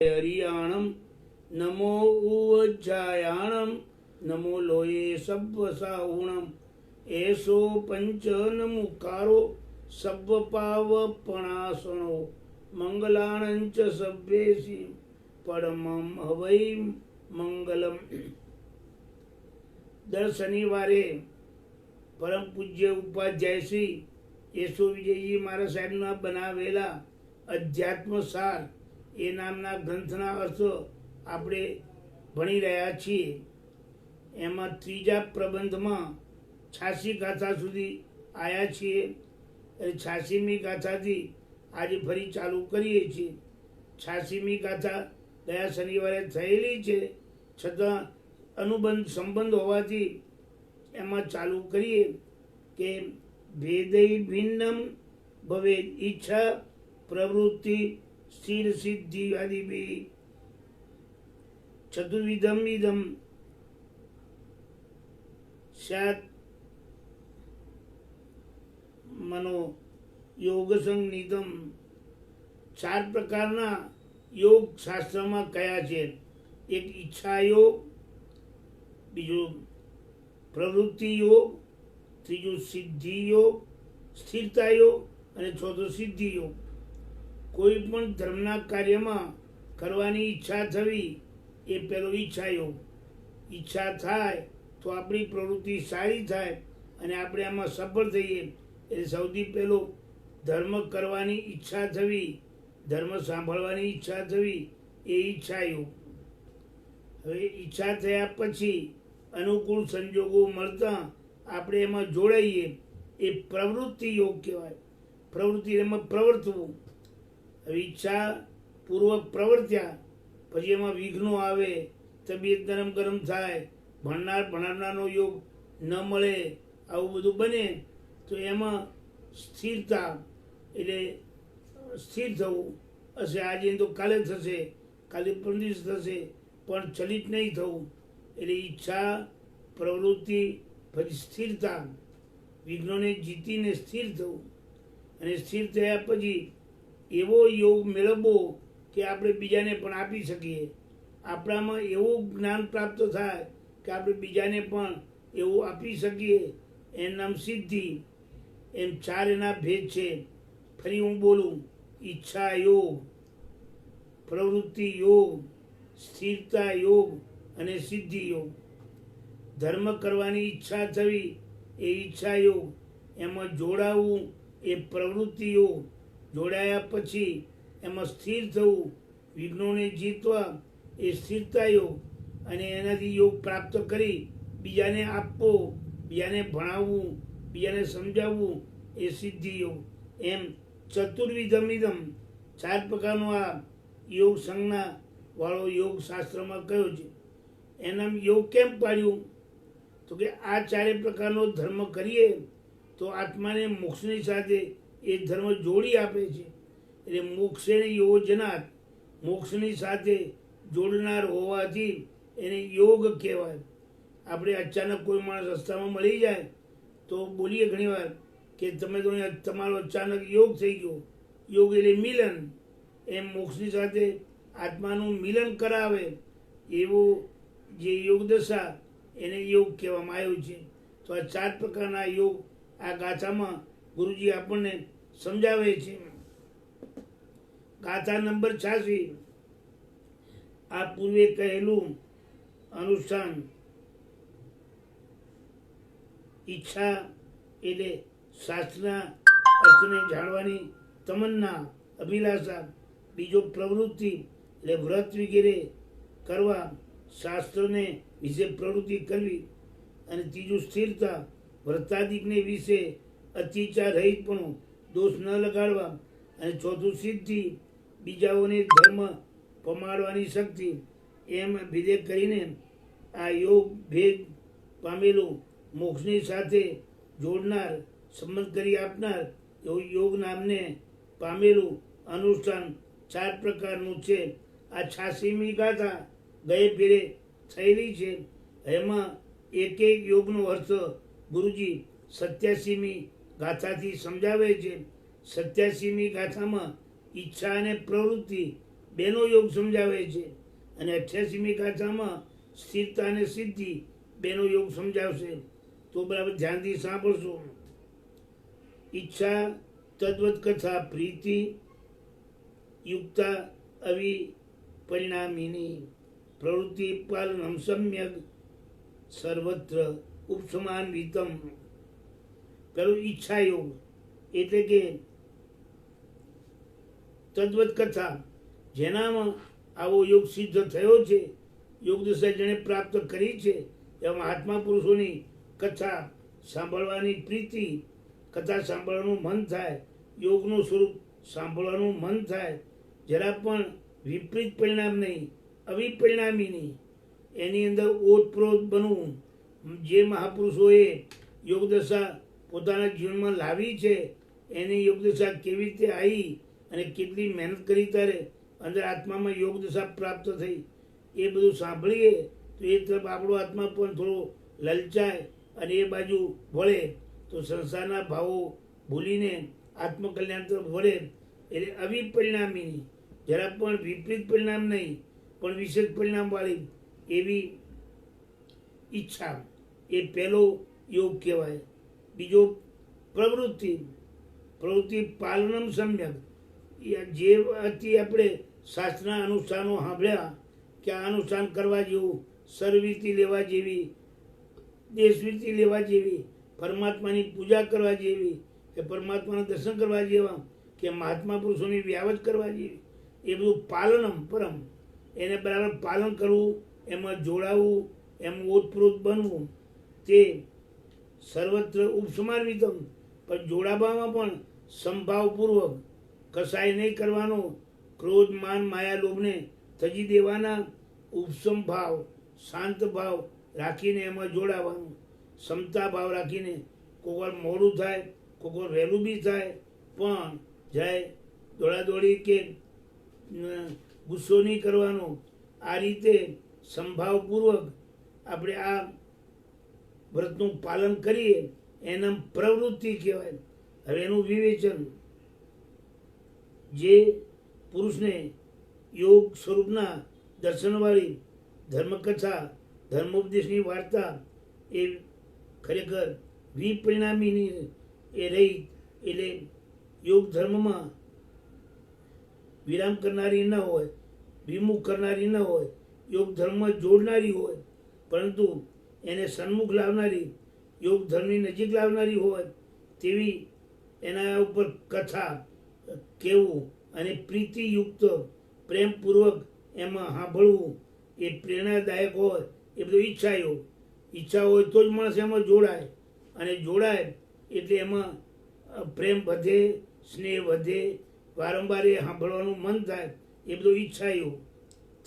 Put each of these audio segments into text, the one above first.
हरियाणम नमो उज्जायाणम नमो लोये सब्वसाहुणम एसो पंचन मुकारो सब्वपावपणासनो मंगलाणंच सभ्येसि परमं हवै मंगलम। दर शनिवारे परम पूज्य उपाध्याय श्री યેસુ વિજયજી મારા સાહેબના બનાવેલા અધ્યાત્મ સાર એ નામના ગ્રંથના અર્થો આપણે ભણી રહ્યા છીએ। એમાં ત્રીજા પ્રબંધમાં 86 ગાથા સુધી આવ્યા છીએ। 86મી ગાથાથી આજે ફરી ચાલુ કરીએ છીએ। 86મી ગાથા ગયા શનિવારે થયેલી છે, છતાં અનુબંધ સંબંધ હોવાથી એમાં ચાલુ કરીએ કે भेदै भिन्नम भवेद इच्छा प्रवृत्ति स्थिर सिद्धि आदि भी चतुर्विधम इदम स्यात् मनो योग संगीतम। 4 प्रकारना योग शास्त्र में कया छे। एक इच्छा योग, बीजो प्रवृत्ति योग, तीजो सिद्धि योग, स्थिरता योग અને ચોથો સિદ્ધિ योग। કોઈ પણ ધર્મના કાર્યમાં કરવાની ઈચ્છા થવી એ પહેલો ઈચ્છા योग। ઈચ્છા થાય તો આપણી પ્રવૃત્તિ સારી થાય અને આપણે આમાં સફળ થઈએ। એટલે સૌથી પહેલો ધર્મ કરવાની ઈચ્છા થવી, ધર્મ સાંભળવાની ઈચ્છા થવી એ ઈચ્છા योग। હવે ઈચ્છા થયા પછી અનુકૂળ સંજોગો મળતા આપણે એમાં જોડાઈએ એ પ્રવૃત્તિ યોગ કહેવાય। પ્રવૃત્તિ એમાં પ્રવર્તવું। હવે ઈચ્છા પૂર્વક પ્રવર્ત્યા પછી એમાં વિઘ્નો આવે, તબિયત નરમ ગરમ થાય, ભણાવનારનો યોગ ન મળે, આવું બધું બને તો એમાં સ્થિરતા એટલે સ્થિર થવું। હશે આજે તો કાલે થશે, કાલે પરમ દિવસ થશે, પણ ચલિત નહીં થવું। એટલે ઈચ્છા, પ્રવૃત્તિ, પછી સ્થિરતા, વિઘ્નોને જીતીને સ્થિર થવું। અને સ્થિર થયા પછી એવો યોગ મેળવવો કે આપણે બીજાને પણ આપી શકીએ। આપણામાં એવું જ્ઞાન પ્રાપ્ત થાય કે આપણે બીજાને પણ એવું આપી શકીએ, એનું નામ સિદ્ધિ। એમ 4 એના ભેદ છે। ફરી હું બોલું, ઈચ્છા યોગ, પ્રવૃત્તિ યોગ, સ્થિરતા યોગ અને સિદ્ધિ યોગ। ધર્મ કરવાની ઈચ્છા થવી એ ઈચ્છા યોગ, એમાં જોડાવું એ પ્રવૃત્તિ યોગ, જોડાયા પછી એમાં સ્થિર થવું, વિઘ્નોને જીતવા એ સ્થિરતા યોગ, અને એનાથી યોગ પ્રાપ્ત કરી બીજાને આપવો, બીજાને ભણાવવું, બીજાને સમજાવવું એ સિદ્ધિ યોગ। એમ ચતુર્વિધમિદમ 4 પ્રકારનો આ યોગ સંજ્ઞા વાળો યોગ શાસ્ત્રમાં કયો છે। એના યોગ કેમ પાડ્યું તો કે આ 4 પ્રકારનો ધર્મ કરીએ તો આત્માને મોક્ષની સાથે એ ધર્મ જોડી આપે છે। એટલે મોક્ષે યોજનાત, મોક્ષની સાથે જોડનાર હોવાથી એને યોગ કહેવાય। આપણે અચાનક કોઈ માણસ રસ્તામાં મળી જાય તો બોલીએ ઘણીવાર કે તમે તો તમારો અચાનક યોગ થઈ ગયો। યોગ એટલે મિલન। એમ મોક્ષની સાથે આત્માનું મિલન કરાવે એવો જે યોગ દશા એને योग કહેવામાં આવ્યો છે। તો આ 4 પ્રકારના યોગ આ ગાથામાં ગુરુજી આપણને સમજાવે છે। ગાથા નંબર 86 આ પૂર્વે કહેલું અનુષ્ઠાન। ઈચ્છા એટલે શાસ્ત્રના અર્થને જાણવાની તમન્ના, અભિલાષા। બીજો પ્રવૃત્તિ એટલે વ્રત વગેરે કરવા, શાસ્ત્રને વિશે પ્રવૃત્તિ કરવી। અને ત્રીજું સ્થિરતા, વ્રતાદિકને વિશે અતિચાર રહિતપણું, દોષ ન લગાડવા। અને ચોથું સિદ્ધિ, બીજાઓને ધર્મ પમાડવાની શક્તિ। એમ ભેદે કરીને આ યોગ ભેદ પામેલું, મોક્ષની સાથે જોડનાર, સંબંધ કરી આપનાર એવું યોગ નામને પામેલું અનુષ્ઠાન 4 પ્રકારનું છે। આ 86મી ગાથા ગયે ફેરે થયેલી છે। એમાં એક એક યોગનો અર્થ ગુરુજી 87મી ગાથાથી સમજાવે છે। 87મી ગાથામાં ઈચ્છા અને પ્રવૃત્તિ બેનો યોગ સમજાવે છે, અને 88મી ગાથામાં સ્થિરતા અને સિદ્ધિ બેનો યોગ સમજાવશે. તો બરાબર ધ્યાનથી સાંભળશો. ઈચ્છા તદ્વત કથા પ્રીતિ યુક્તા અવિપરિણામિની પ્રવૃત્તિ પાલનમ સમ્યક સર્વત્ર ઉપસમાન્વિતમ. પેલું ઈચ્છા યોગ એટલે કે તદ્વત કથા, જેનામાં આવો યોગ સિદ્ધ થયો છે, યોગ દશા જેણે પ્રાપ્ત કરી છે, એવા મહાત્મા પુરુષોની કથા સાંભળવાની પ્રીતિ, કથા સાંભળવાનું મન થાય, યોગનું સ્વરૂપ સાંભળવાનું મન થાય, જરા પણ વિપરીત પરિણામ નહીં, અવિપરિણામી નહીં, એની અંદર ઓતપ્રોત બનવું. જે મહાપુરુષોએ યોગદશા પોતાના જીવનમાં લાવી છે, એની યોગદશા કેવી રીતે આવી અને કેટલી મહેનત કરી ત્યારે અંદર આત્મામાં યોગદશા પ્રાપ્ત થઈ, એ બધું સાંભળીએ તો એ તરફ આપણો આત્મા પણ થોડો લલચાય અને એ બાજુ વળે, તો સંસારના ભાવો ભૂલીને આત્મકલ્યાણ તરફ વળે. એટલે અવિપરિણામી, જરા પણ વિપરીત પરિણામ નહીં, પણ વિશેષ પરિણામવાળી એવી ઈચ્છા, એ પહેલો યોગ કહેવાય. બીજો પ્રવૃત્તિ પાલનમ સમ્યક. જે અતિ આપણે શાસ્ત્રના અનુષ્ઠાનો સાંભળ્યા કે આ અનુષ્ઠાન કરવા જેવું, સર્વવિધિ લેવા જેવી, દેશવિધિ લેવા જેવી, પરમાત્માની પૂજા કરવા જેવી, કે પરમાત્માના દર્શન કરવા જેવા, કે મહાત્મા પુરુષોની વ્યાવત કરવા જેવી, એ બધું પાલનમ પરમ, એને બરાબર પાલન કરવું, એમાં જોડાવું, એમ ઓતપ્રોત બનવું, તે સર્વત્ર ઉપસમાન્વિતમ. પણ જોડાવામાં પણ સંભાવપૂર્વક, કસાય નહીં કરવાનો, ક્રોધ માન માયા લોભને તજી દેવાના, ઉપસમ ભાવ, શાંત ભાવ રાખીને એમાં જોડાવાનું, ક્ષમતા ભાવ રાખીને. કોઈ વાર મોડું થાય, કોઈ વાર વહેલું બી થાય, પણ જાય દોડાદોડી કે ગુસ્સો નહીં કરવાનો. આ રીતે સંભાવપૂર્વક આપણે આ વ્રતનું પાલન કરીએ, એના પ્રવૃત્તિ કહેવાય. હવે એનું વિવેચન, જે પુરુષને યોગ સ્વરૂપના દર્શનવાળી ધર્મકથા, ધર્મોપદેશની વાર્તા એ ખરેખર વિપરિણામીની એ રહી, એટલે યોગ ધર્મમાં વિરામ કરનારી ન હોય, વિમુખ કરનારી ન હોય, યોગ ધર્મમાં જોડનારી હોય, પરંતુ એને સન્મુખ લાવનારી, યોગ ધર્મની નજીક લાવનારી હોય તેવી એના ઉપર કથા કહેવું અને પ્રીતિયુક્ત પ્રેમપૂર્વક એમાં સાંભળવું, એ પ્રેરણાદાયક હોય. એ બધું ઈચ્છા હોય તો જ માણસ એમાં જોડાય, અને જોડાય એટલે એમાં પ્રેમ વધે, સ્નેહ વધે, વારંવાર એ સાંભળવાનું મન થાય. એ બધું ઈચ્છાયો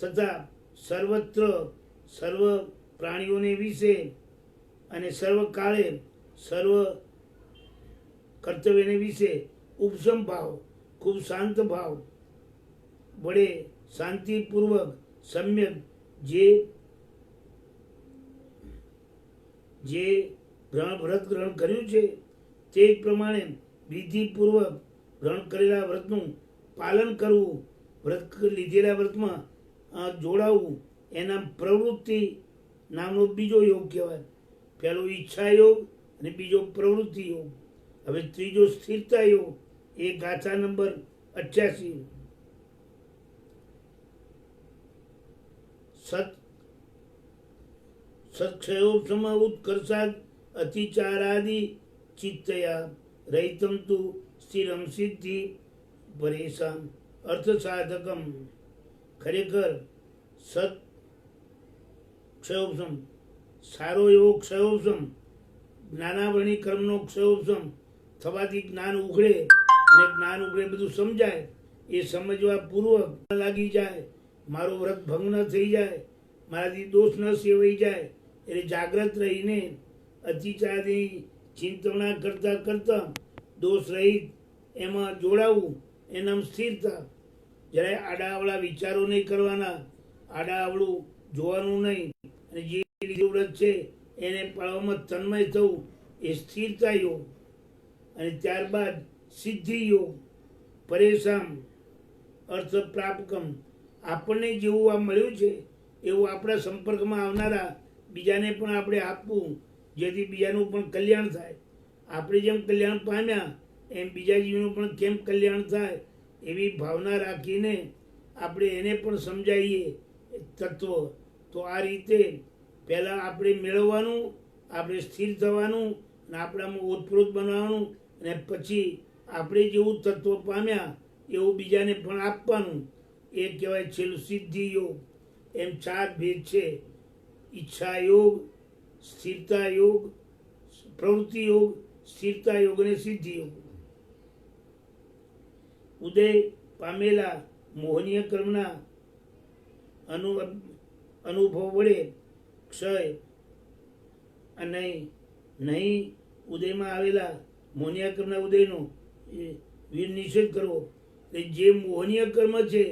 તથા સર્વત્ર સર્વ પ્રાણીઓને વિશે અને સર્વ કાળે સર્વ કર્તવ્યને વિશે ઉપસમ ભાવ, ખૂબ શાંત ભાવ વડે શાંતિપૂર્વક સમ્યક જે વ્રત ગ્રહણ કર્યું છે તે જ પ્રમાણે વિધિપૂર્વક ગ્રહણ કરેલા વ્રતનું પાલન કરવું, વ્રત લીધેલા વ્રતમાં જોડાવું, એના પ્રવૃત્તિ નામનો બીજો યોગ કહેવાય. પહેલો ઈચ્છા યોગ અને બીજો પ્રવૃત્તિ યોગ. હવે ત્રીજો સ્થિરતા યોગ, એ ગાથા નંબર 88. સત્ક્ષયોપમ ઉત્કર્ષાદ અતિચારાદિ ચિત્તયા રહિતમ તુ સ્થિરમ સિદ્ધિ પરેશાન અર્થ સાધકમ. ખરેખર સત ક્ષયોપમ, સારો એવો ક્ષયોપમ, જ્ઞાનાવરણી કર્મનો ક્ષયોપમ થવાથી જ્ઞાન ઉઘડે, અને જ્ઞાન ઉઘડે બધું સમજાય. એ સમજવા પૂર્વક લાગી જાય, મારું વ્રત ભંગ ન થઈ જાય, મારાથી દોષ ન સેવાઈ જાય, એટલે જાગ્રત રહીને અતિચારની ચિંતવણા કરતા કરતા દોષ રહિત એમાં જોડાવું, એનામ સ્થિરતા. જ્યારે આડાઅવળા વિચારો નહીં કરવાના, આડાઅવળું જોવાનું નહીં, અને જે વ્રત છે એને પાળવામાં તન્મય થવું, એ સ્થિરતા યોગ. અને ત્યારબાદ સિદ્ધિ યોગ, પરેશાન અર્થ પ્રાપકમ, આપણને જેવું આ મળ્યું છે એવું આપણા સંપર્કમાં આવનારા બીજાને પણ આપણે આપવું, જેથી બીજાનું પણ કલ્યાણ થાય. આપણે જેમ કલ્યાણ પામ્યા એમ બીજા જીવનું પણ કેમ કલ્યાણ થાય એવી ભાવના રાખીને આપણે એને પણ સમજાવીએ તત્વ. તો આ રીતે પહેલાં આપણે મેળવવાનું, આપણે સ્થિર થવાનું અને આપણામાં ઓતપ્રોત બનાવવાનું, અને પછી આપણે જેવું તત્વ પામ્યા એવું બીજાને પણ આપવાનું. એ કહેવાય છેલ્લું સિદ્ધિ યોગ. એમ 4 ભેદ છે: ઈચ્છા યોગ, સ્થિરતા યોગ, પ્રવૃત્તિ યોગ, સ્થિરતા યોગ અને સિદ્ધિ યોગ. ઉદય પામેલા મોહનીય કર્મના અનુભવ વડે ક્ષય અને નહીં ઉદયમાં આવેલા મોહનીય કર્મના ઉદયનો નિષેધ કરવો. જે મોહનીય કર્મ છે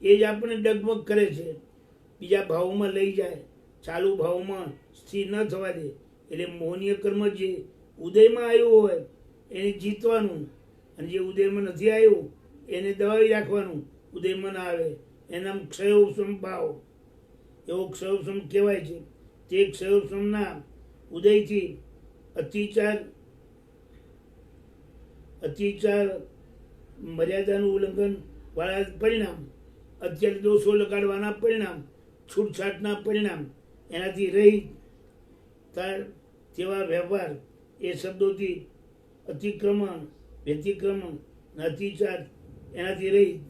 એ જ આપણે ડગમગ કરે છે, બીજા ભાવમાં લઈ જાય, ચાલુ ભાવમાં સ્થિર ન થવા દે. એટલે મોહનીય કર્મ જે ઉદયમાં આવ્યું હોય એને જીતવાનું, અને જે ઉદયમાં નથી આવ્યું એને દબાવી રાખવાનું, ઉદયમાં ના આવે. એનામ ક્ષયોપશમ ભાવ, એવો ક્ષયોપશમ કહેવાય છે. તે ક્ષયોપશમના ઉદયથી અતિચાર મર્યાદાનું ઉલ્લંઘન વાળા પરિણામ, અત્યારે દોષો લગાડવાના પરિણામ, છૂટછાટના પરિણામ, એનાથી રહિત તેવા વ્યવહાર, એ શબ્દોથી અતિક્રમણ, વ્યતિક્રમણ, અતિચાર, એનાથી રહિત.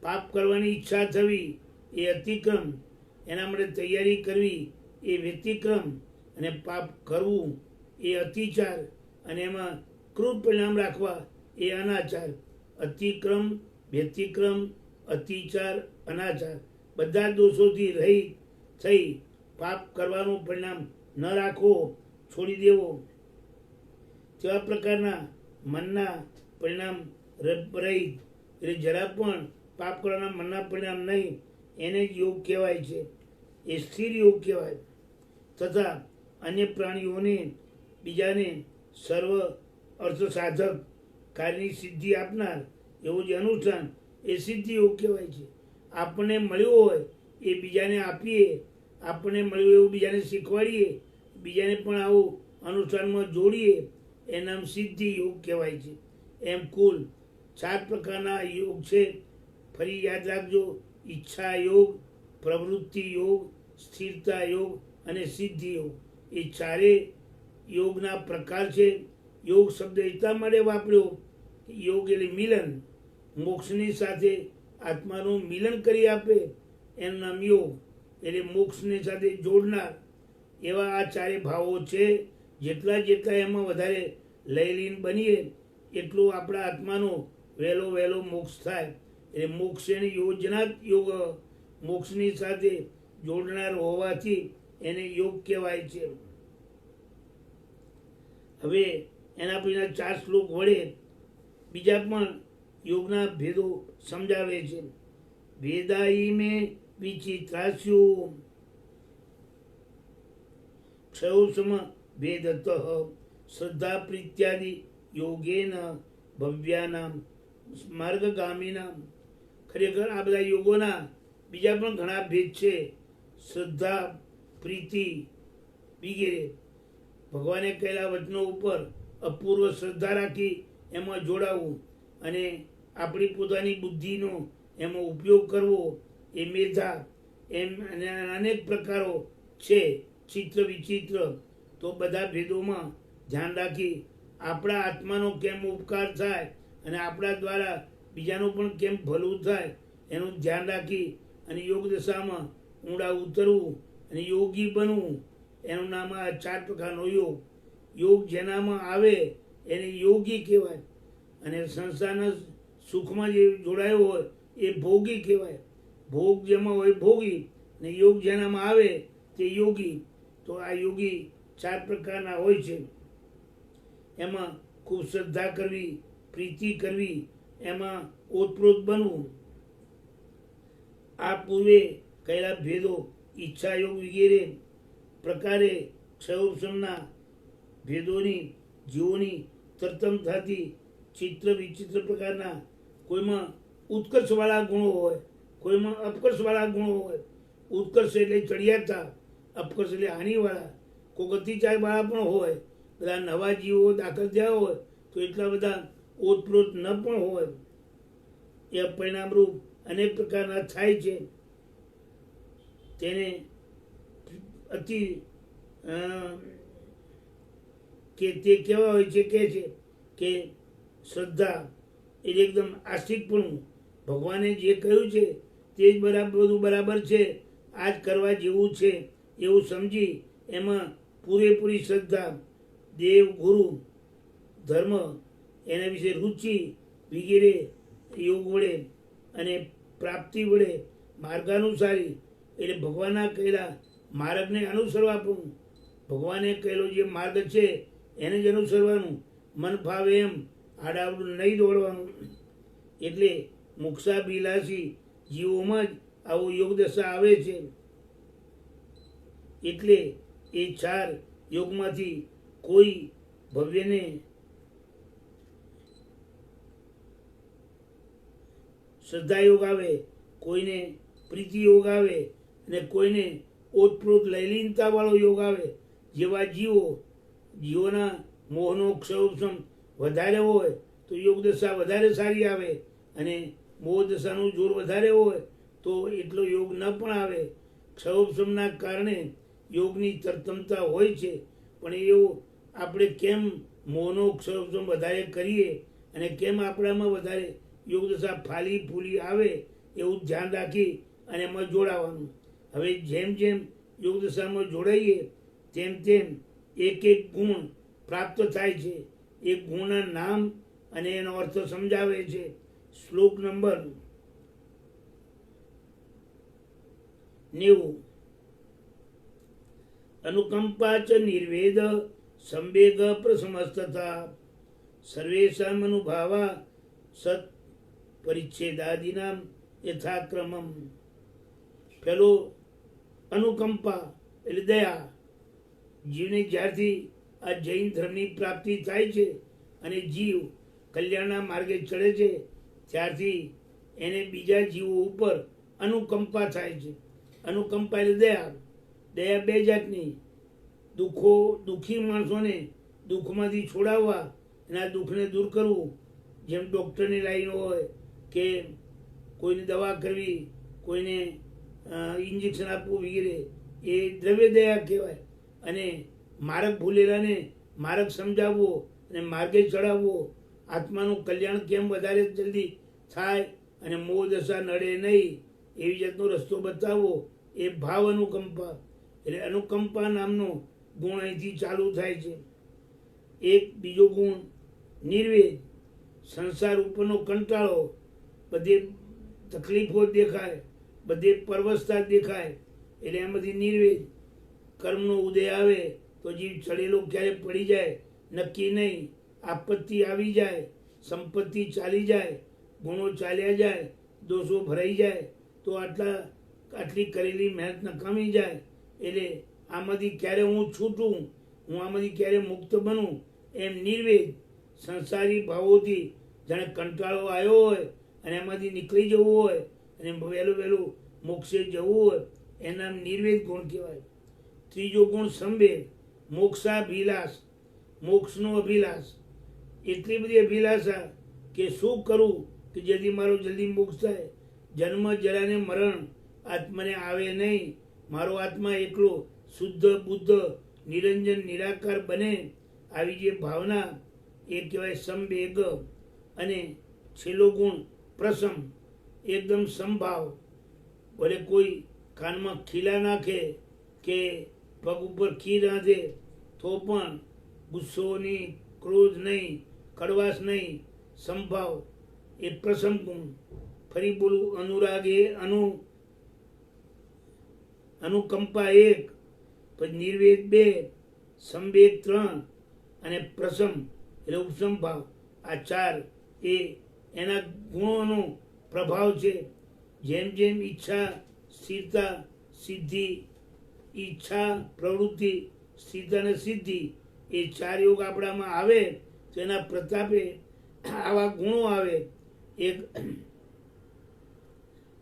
પાપ કરવાની ઈચ્છા થવી એ અતિક્રમ, એના માટે તૈયારી કરવી એ વ્યતિક્રમ, અને પાપ કરવું એ અતિચાર, અને એમાં ક્રૂર પરિણામ રાખવા એ અનાચાર. અતિક્રમ, વ્યતિક્રમ, અતિચાર, અનાચાર બધા દોષોથી રહિત થઈ પાપ કરવાનું પરિણામ ન રાખવો, છોડી દેવો. તેવા પ્રકારના મનના પરિણામ રહિત, એટલે જરા પણ પાપ કરવાના મનના પરિણામ નહીં, એને જ યોગ કહેવાય છે. એ સ્થિર યોગ કહેવાય. તથા અન્ય પ્રાણીઓને બીજાને સર્વ અર્થ સાધક કાર્યની સિદ્ધિ આપનાર એવું જે અનુષ્ઠાન એ સિદ્ધિ યોગ કહેવાય છે. આપણને મળ્યું હોય એ બીજાને આપીએ, આપણને મળ્યું એવું બીજાને શીખવાડીએ, બીજાને પણ આવું અનુષ્ઠાનમાં જોડીએ, એ નામ સિદ્ધિ યોગ કહેવાય છે. એમ કુલ 4 પ્રકારના યોગ છે. ફરી યાદ રાખજો: ઈચ્છા યોગ, પ્રવૃત્તિ યોગ, સ્થિરતા યોગ અને સિદ્ધિ યોગ. એ ચારેય યોગના પ્રકાર છે. યોગ શબ્દ એટલા માટે વાપર્યો, યોગ એટલે મિલન, મોક્ષની સાથે આત્માનું મિલન કરી આપે એનું નામ યોગ, એટલે મોક્ષની સાથે જોડનાર. એવા આ ચારે ભાવો છે. જેટલા એમાં વધારે લયલીન બનીએ એટલું આપણા આત્માનો વહેલો મોક્ષ થાય. એટલે મોક્ષ એની યોજના યોગ, મોક્ષની સાથે જોડનાર હોવાથી એને યોગ કહેવાય છે. હવે એના પછીના 4 શ્લોક વડે બીજા પણ યોગના ભેદો સમજાવે છે. ભેદાઈ મે વિચિત્રાસ્યુ ક્ષયોસમ ભેદતઃ શ્રદ્ધા પ્રીત્યાદિ યોગેન ભવ્યાનામ માર્ગગામીનામ. ખરેખર આ બધા યોગોના બીજા પણ ઘણા ભેદ છે. શ્રદ્ધા, પ્રીતિ વગેરે. ભગવાને કહેલા વચનો ઉપર અપૂર્વ શ્રદ્ધા રાખી એમાં જોડાવું, અને આપણી પોતાની બુદ્ધિનો એમાં ઉપયોગ કરવો એ મેધા. એમ અનેક પ્રકારો છે, ચિત્ર વિચિત્ર. તો બધા ભેદોમાં ધ્યાન રાખી આપણા આત્માનો કેમ ઉપકાર થાય અને આપણા દ્વારા બીજાનું પણ કેમ ભલું થાય એનું ધ્યાન રાખી અને યોગ દશામાં ઊંડા ઉતરવું અને યોગી બનવું. એનું નામ આ 4 પ્રકારનો યોગ. યોગ જેનામાં આવે એને યોગી કહેવાય, અને સંસારના સુખમાં જે જોડાયો હોય એ ભોગી કહેવાય. ભોગ જેમાં હોય ભોગી, ને યોગ જેનામાં આવે તે યોગી. તો આ યોગી 4 પ્રકારના હોય છે. એમાં ખૂબ શ્રદ્ધા કરવી, પ્રીતિ કરવી, એમાં ઓતપ્રોત બનવું. આ પૂર્વે કહેલા ભેદો ઈચ્છા યોગ વગેરે પ્રકારે ક્ષયોપશમના ભેદોની જીવોની તરતમ થતી ચિત્ર વિચિત્ર પ્રકારના કોઈમાં ઉત્કર્ષવાળા ગુણો હોય, કોઈમાં અપકર્ષવાળા ગુણો હોય. ઉત્કર્ષ એટલે ચડિયાતા, અપકર્ષ એટલે હાનિવાળા. કોઈ અતિચારવાળા પણ હોય. બધા નવા જીવો દાખલ થયા હોય તો એટલા બધા ઓતપ્રોત ન પણ હોય. એ પરિણામરૂપ અનેક પ્રકારના થાય છે. તેને અતિ કે તે કેવા હોય છે કહે છે કે શ્રદ્ધા એટલે એકદમ આસ્તિકપણું. ભગવાને જે કહ્યું છે તે જ બધું બરાબર છે, આ જ કરવા જેવું છે એવું સમજી એમાં પૂરેપૂરી શ્રદ્ધા, દેવ, ગુરુ, ધર્મ, એના વિશે રુચિ વગેરે યોગ વડે અને પ્રાપ્તિ વડે માર્ગાનુસારી એટલે ભગવાનના કહેલા માર્ગને અનુસરવા પણ. ભગવાને કહેલો જે માર્ગ છે એને જ અનુસરવાનું. મન ફાવે એમ આડાવડું નહીં દોડવાનું. એટલે મોક્ષાભિલાષી જીવોમાં જ આવો યોગ દશા આવે છે. એટલે એ 4 યોગમાંથી કોઈ ભવ્યને શ્રદ્ધા યોગ આવે, કોઈને પ્રીતિ યોગ આવે અને કોઈને ઓતપ્રોત લયલીનતા વાળો યોગ આવે. જેવા જીવોના મોહનો ક્ષયોપશમ વધારે હોય તો યોગ દશા વધારે સારી આવે, અને મોહ દશાનું જોર વધારે હોય તો એટલો યોગ ન પણ આવે. ક્ષયોપશમના કારણે યોગની તરતમતા હોય છે, પણ એવું આપણે કેમ મોહનો ક્ષયોપશમ વધારે કરીએ અને કેમ આપણામાં વધારે યોગ દશા ફાલી ફૂલી આવે એવું ધ્યાન રાખી અને એમાં જોડાવાનું. હવે જેમ જેમ યોગ દશામાં જોડાઈએ તેમ તેમ એક એક ગુણ પ્રાપ્ત થાય છે. એ ગુણના નામ અને એનો અર્થ સમજાવે છે. શ્લોક નંબર 90. અનુકંપા ચ નિર્વેદ સંવેગ પ્રસમસ્તથા સર્વેષામ અનુભાવા સત પરિચ્છેદાદિનામ યથાક્રમમ. પેલો અનુકંપા એટલે દયા. જીવને જ્યારથી આ જૈન ધર્મની પ્રાપ્તિ થાય છે અને જીવ કલ્યાણના માર્ગે ચડે છે ત્યારથી એને બીજા જીવો ઉપર અનુકંપા થાય છે. અનુકંપા એટલે દયા. દયા 2 જાતની. દુઃખી માણસોને દુઃખમાંથી છોડાવવા, એના દુઃખને દૂર કરવું. જેમ ડૉક્ટરની લાઈન હોય કે કોઈને દવા કરવી, કોઈને ઇન્જેક્શન આપવું વગેરે, એ દ્રવ્ય દયા કહેવાય. અને માર્ગ ભૂલેલાને માર્ગ સમજાવવો અને માર્ગે ચડાવવો, આત્માનું કલ્યાણ કેમ વધારે જલ્દી થાય અને મોહ દશા નડે નહીં એવી જાતનો રસ્તો બતાવવો, એ ભાવ અનુકંપા. એટલે અનુકંપા નામનો ગુણ અહીંથી ચાલુ થાય છે. એક બીજો ગુણ નિર્વેદ. સંસાર ઉપરનો કંટાળો, બધે તકલીફો દેખાય, બધે પરવસતા દેખાય, એટલે એમાંથી નિર્વેદ. કર્મનો ઉદય આવે તો જીવ ચડેલો ક્યારે પડી જાય નક્કી નહીં. આપત્તિ આવી જાય, સંપત્તિ ચાલી જાય, ગુણો ચાલ્યા જાય, દોષો ભરાઈ જાય તો આટલી કરેલી મહેનત નકામી જાય. એટલે આમાંથી ક્યારે હું છૂટું, હું આમાંથી ક્યારે મુક્ત બનું, એમ નિર્વેદ. સંસારી ભાવોથી જાણે કંટાળો આવ્યો હોય અને એમાંથી નીકળી જવું હોય અને વહેલું મોક્ષે જવું હોય, એના નિર્વેદ ગુણ કહેવાય. ત્રીજો ગુણ સંવેગ. મોક્ષાભિલાષ, મોક્ષનો અભિલાષ. એટલી બધી અભિલાષા કે શું કરું કે જેથી મારો જલ્દી મોક્ષ થાય. જન્મ જરાને મરણ આત્માને આવે નહીં. મારો આત્મા એકલો શુદ્ધ બુદ્ધ નિરંજન નિરાકાર બને, આવી જે ભાવના, એ કહેવાય સંવેગ. અને છેલ્લો ગુણ પ્રસમ. એકદમ સંભાવ. ભલે કોઈ કાનમાં ખીલા નાખે કે પગ ઉપર ખીર રાંધે તો પણ ગુસ્સો નહીં, ક્રોધ નહીં, કડવાશ નહીં, સંભાવ. એ પ્રસમ ગુણ. ફરી બોલું. અનુરાગ એ અનુકંપા 1, પછી નિર્વેદ 2, સંવેગ 3 અને પ્રસમ એટલે ઉપસંભાવ. આ 4 એ એના ગુણોનો પ્રભાવ છે. જેમ જેમ ઈચ્છા, સ્થિરતા, સિદ્ધિ, ઈચ્છા, પ્રવૃત્તિ, સ્થિરતા અને સિદ્ધિ, એ 4 યોગ આપણામાં આવે તો એના પ્રતાપે આવા ગુણો આવે. એક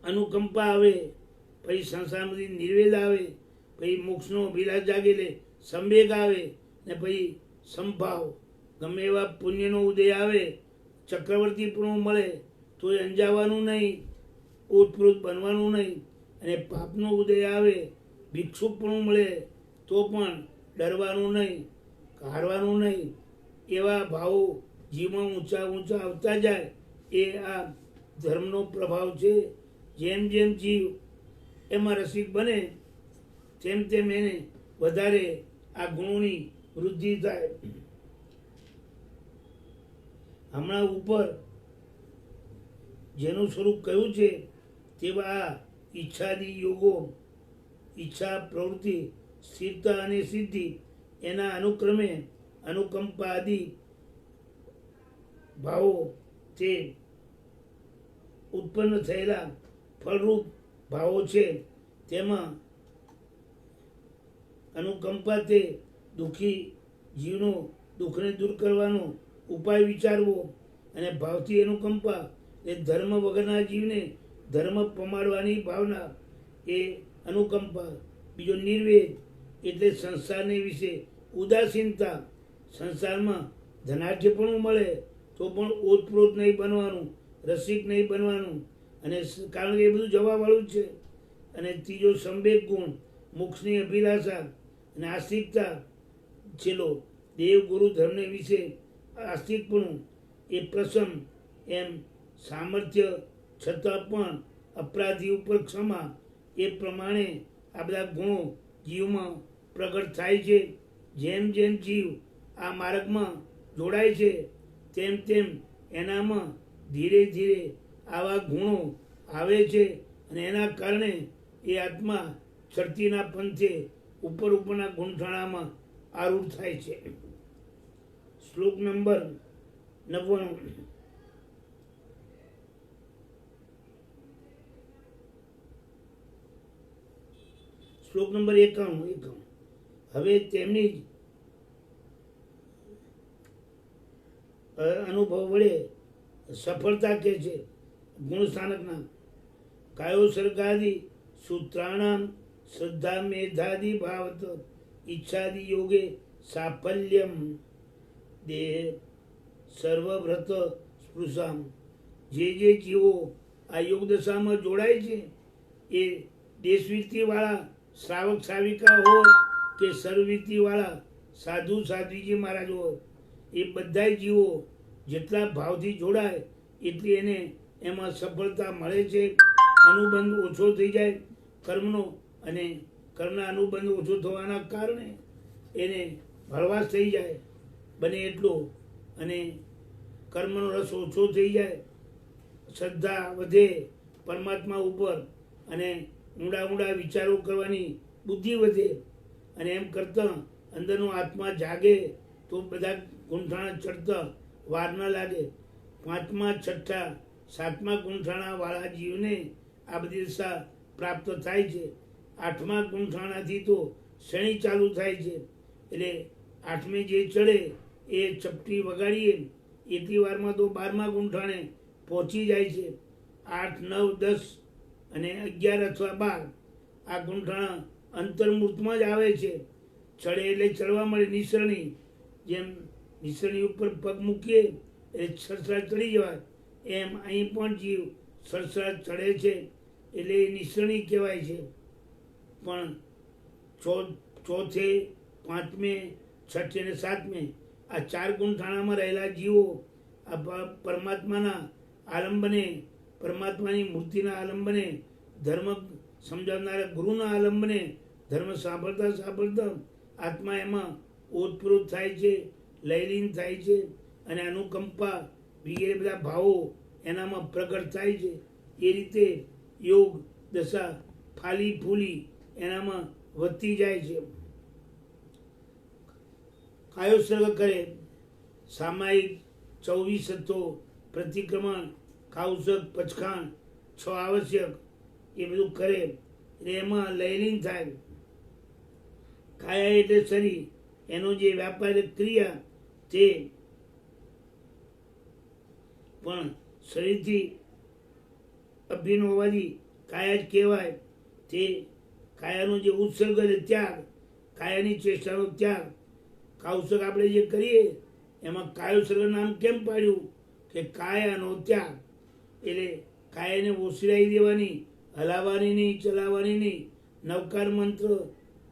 અનુકંપા આવે, પછી સંસારમાંથી નિર્વેદ આવે, પછી મોક્ષનો અભિલાષ જાગે એટલે સંવેગ આવે, ને પછી સંભાવ. ગમે એવા પુણ્યનો ઉદય આવે, ચક્રવર્તીપણું મળે તો એ અંજાવાનું નહીં, ઓતપ્રોત બનવાનું નહીં. અને પાપનો ઉદય આવે, ભિક્ષુકપણું મળે તો પણ ડરવાનું નહીં, હારવાનું નહીં. એવા ભાવો જીવમાં ઊંચા ઊંચા આવતા જાય. એ આ ધર્મનો પ્રભાવ છે. જેમ જેમ જીવ એમાં રસિક બને તેમ તેમ એને વધારે આ ગુણોની વૃદ્ધિ થાય. હમણાં ઉપર જેનું સ્વરૂપ કહ્યું છે તેવા આ ઈચ્છાદી યોગો, ઈચ્છા, પ્રવૃત્તિ, સ્થિરતા અને સિદ્ધિ, એના અનુક્રમે અનુકંપા આદિ ભાવો તે ઉત્પન્ન થયેલા ફળરૂપ ભાવો છે. તેમાં અનુકંપા તે દુઃખી જીવનો દુઃખને દૂર કરવાનો ઉપાય વિચારવો, અને ભાવથી અનુકંપા એ ધર્મ વગરના જીવને ધર્મ પમાડવાની ભાવના, એ અનુકંપા. બીજો નિર્વેદ એટલે સંસારને વિશે ઉદાસીનતા. સંસારમાં ધનાઢ્યપણું મળે તો પણ ઓતપ્રોત નહીં બનવાનું, રસિક નહીં બનવાનું, અને કારણ કે એ બધું જવાવાળું જ છે. અને ત્રીજો સંવેગ ગુણ, મોક્ષની અભિલાષા અને આસ્તિકતા. છેલ્લો દેવ ગુરુ ધર્મને વિશે આસ્તિકપણું, એ પ્રસન્ન. એમ સામર્થ્ય છતાં પણ અપરાધી ઉપર ક્ષમા. એ પ્રમાણે આ બધા ગુણો જીવમાં પ્રગટ થાય છે. જેમ જેમ જીવ આ માર્ગમાં જોડાય છે તેમ તેમ એનામાં ધીરે ધીરે આવા ગુણો આવે છે, અને એના કારણે એ આત્મા ચડતીના પંથે ઉપર ઉપરના ગુંઠાણામાં આરૂઢ થાય છે. શ્લોક નંબર 99. શ્લોક નંબર 51. હવે તેમની જ અનુભવ વડે સફળતા કે છે ગુણસ્થાનકના. કાયો સર્ગાદિ સૂત્રાણામ શ્રદ્ધા મેધાદિ ભાવત ઈચ્છાદિ યોગે સાફલ્યમ દેહ સર્વવ્રત સ્પૃશામ. જે જીવો આ યોગ દશામાં જોડાય છે એ દેશવીતિવાળા શ્રાવક શ્રાવિકા હોય કે સર્વવીતિવાળા સાધુ સાધ્વીજી મહારાજ હોય, એ બધા જીવો જેટલા ભાવથી જોડાય એટલી એને એમાં સફળતા મળે છે. અનુબંધ ઓછો થઈ જાય કર્મનો, અને કર્મના અનુબંધ ઓછો થવાના કારણે એને હળવાશ થઈ જાય બને એટલો, અને કર્મનો રસ ઓછો થઈ જાય, શ્રદ્ધા વધે પરમાત્મા ઉપર, અને ઊંડા ઊંડા વિચારો કરવાની બુદ્ધિ વધે. અને એમ કરતાં અંદરનો આત્મા જાગે તો બધા ગુંઠાણા ચડતા વાર ન લાગે. પાંચમા, છઠ્ઠા, સાતમા ગુંઠાણાવાળા જીવને આ બધી દશા પ્રાપ્ત થાય છે. આઠમા ગુંઠાણાથી તો શ્રેણી ચાલુ થાય છે. એટલે આઠમે જે ચડે એ ચપટી વગાડીએ એટલી વારમાં તો 12મા ગુંઠાણે પહોંચી જાય છે. 8, 9, 10 અને 11 અથવા 12 આ ગુંઠાણા અંતર્મૂર્તમાં જ આવે છે. ચડે એટલે ચડવા મળે નિસરણી. જેમ નિસરણી ઉપર પગ મૂકીએ એટલે સરસરા ચડી જવાય, એમ અહીં પણ જીવ સરસરા ચડે છે એટલે એ નિસરણી કહેવાય છે. પણ ચોથે, પાંચમે, છઠ્ઠે અને સાતમે આ 4 ગુંઠાણામાં રહેલા જીવો આ પરમાત્માના આલંબને, પરમાત્માની મૂર્તિના આલંબને, ધર્મ સમજાવનારા ગુરુના આલંબને, ધર્મ સાંભળતા સાંભળતા આત્મા એમાં ઓતપ્રોત થાય છે, લયલીન થાય છે, અને અનુકંપા વગેરે બધા ભાવો એનામાં પ્રગટ થાય છે. એ રીતે યોગ દશા ફાલી ફૂલી એનામાં વધતી જાય છે. કાયો સર્ગ કરે સામાયિક 24 સત્તો, પ્રતિક્રમણ, કાઉસક, પચખાણ, 6 આવશ્યક, એ બધું કરે એટલે એમાં લયલીન થાય. કાયા એટલે શરીર, એનો જે વ્યાપારિક ક્રિયા તે પણ શરીરથી અભિન્ન હોવાથી કાયા જ કહેવાય. તે કાયાનો જે ઉત્સર્ગ છે ત્યાગ, કાયાની ચેષ્ટાનો ત્યાગ. કાઉસક આપણે જે કરીએ એમાં કાયોસર્ગ નામ કેમ પાડ્યું કે કાયાનો ત્યાગ. એટલે કાયાને ઓસરાઈ દેવાની, હલાવવાની નહીં, ચલાવવાની નહીં. નવકાર મંત્ર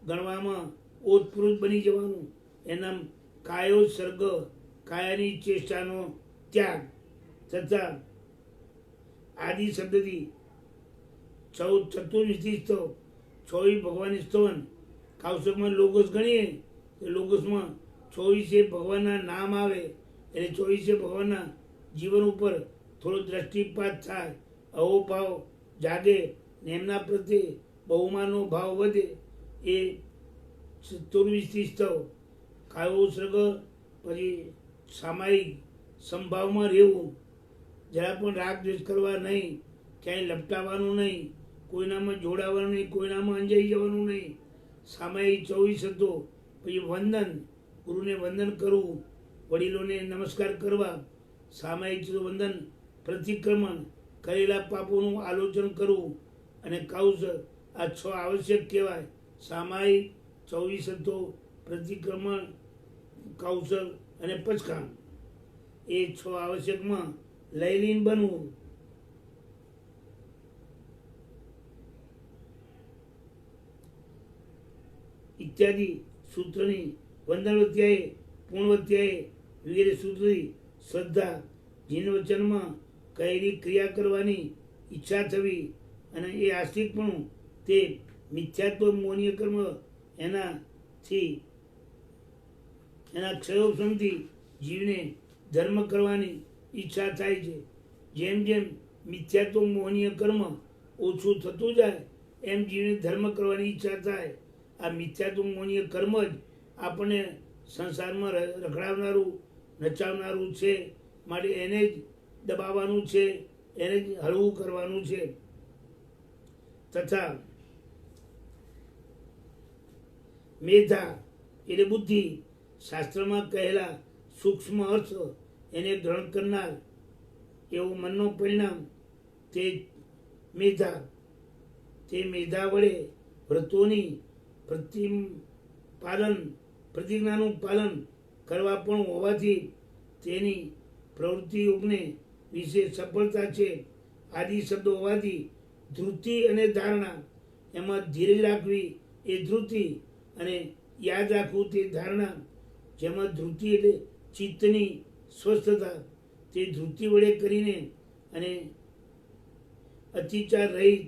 ગણવામાં ઓતપ્રોત બની જવાનું. એના કાયોસર્ગ, કાયાની ચેષ્ટાનો ત્યાગ. તથા આદિ શબ્દથી ચતુર્વિધિ સ્તવ, 24 ભગવાનની સ્તવન. કાઉસકમાં લોગોસ ગણીએ તો લોગોસમાં 24 ભગવાનના નામ આવે. એટલે 24 ભગવાનના જીવન ઉપર થોડો દ્રષ્ટિપાત થાય, અહોભાવ જાગે ને એમના પ્રત્યે બહુમાનનો ભાવ વધે. એ ચતુર્વિધિ સ્તવ. કાયોસર્ગ પછી સામાયિક સંભાવમાં રહેવું, જરા પણ રાગ દ્વેષ કરવા નહીં, ક્યાંય લપટાવાનું નહીં, કોઈનામાં જોડાવાનું નહીં, કોઈનામાં અંજાઈ જવાનું નહીં. સામાયિક 24 હતો. પછી વંદન, ગુરુને વંદન કરવું, વડીલોને નમસ્કાર કરવા. સામાયિક વંદન, પ્રતિક્રમણ, કરેલા પાપોનું આલોચન કરવું. અને કાઉસક, આ 6 આવશ્યક કહેવાય. સામાયિક, 24 હતો, પ્રતિક્રમણ, કાઉસક અને પચકામ. એ 6 આવશ્યકમાં લયલીન બનવું. ઇત્યાદિ સૂત્રની વંદનવત્યાએ, પૂર્ણવત્યાએ વગેરે સૂત્રની શ્રદ્ધા, જીન વચનમાં કહેલી ક્રિયા કરવાની ઈચ્છા થવી અને એ આસ્તિકપણું, તે મિથ્યાત્વ મોનીય કર્મ, એનાથી એના ક્ષયોપશમથી જીવને ધર્મ કરવાની ઈચ્છા થાય છે. જેમ જેમ મિથ્યાત્વ મોહનીય કર્મ ઓછું થતું જાય એમ જીવને ધર્મ કરવાની ઈચ્છા થાય. આ મિથ્યાત્વ મોહનીય કર્મ જ આપણને સંસારમાં રખડાવનારું, નચાવનારું છે. માટે એને જ દબાવવાનું છે, એને જ હળવું કરવાનું છે. તથા મેધા એટલે બુદ્ધિ, શાસ્ત્રમાં કહેલા સૂક્ષ્મ અર્થ એને ગ્રહણ કરનાર એવું મનનો પરિણામ, તે મેધા. તે મેધા વડે વ્રતોની પ્રતિજ્ઞાનું પાલન કરવા પણ હોવાથી તેની પ્રવૃત્તિ યોગને વિશે સફળતા છે. આદિ શબ્દો હોવાથી ધૃતિ અને ધારણા, એમાં ધીરજ રાખવી એ ધૃતિ અને યાદ રાખવું તે ધારણા. જેમાં ધૃતિ એટલે ચિત્તની સ્વસ્થતા, તે ધૃતિ વડે કરીને અને અતિચાર રહિત,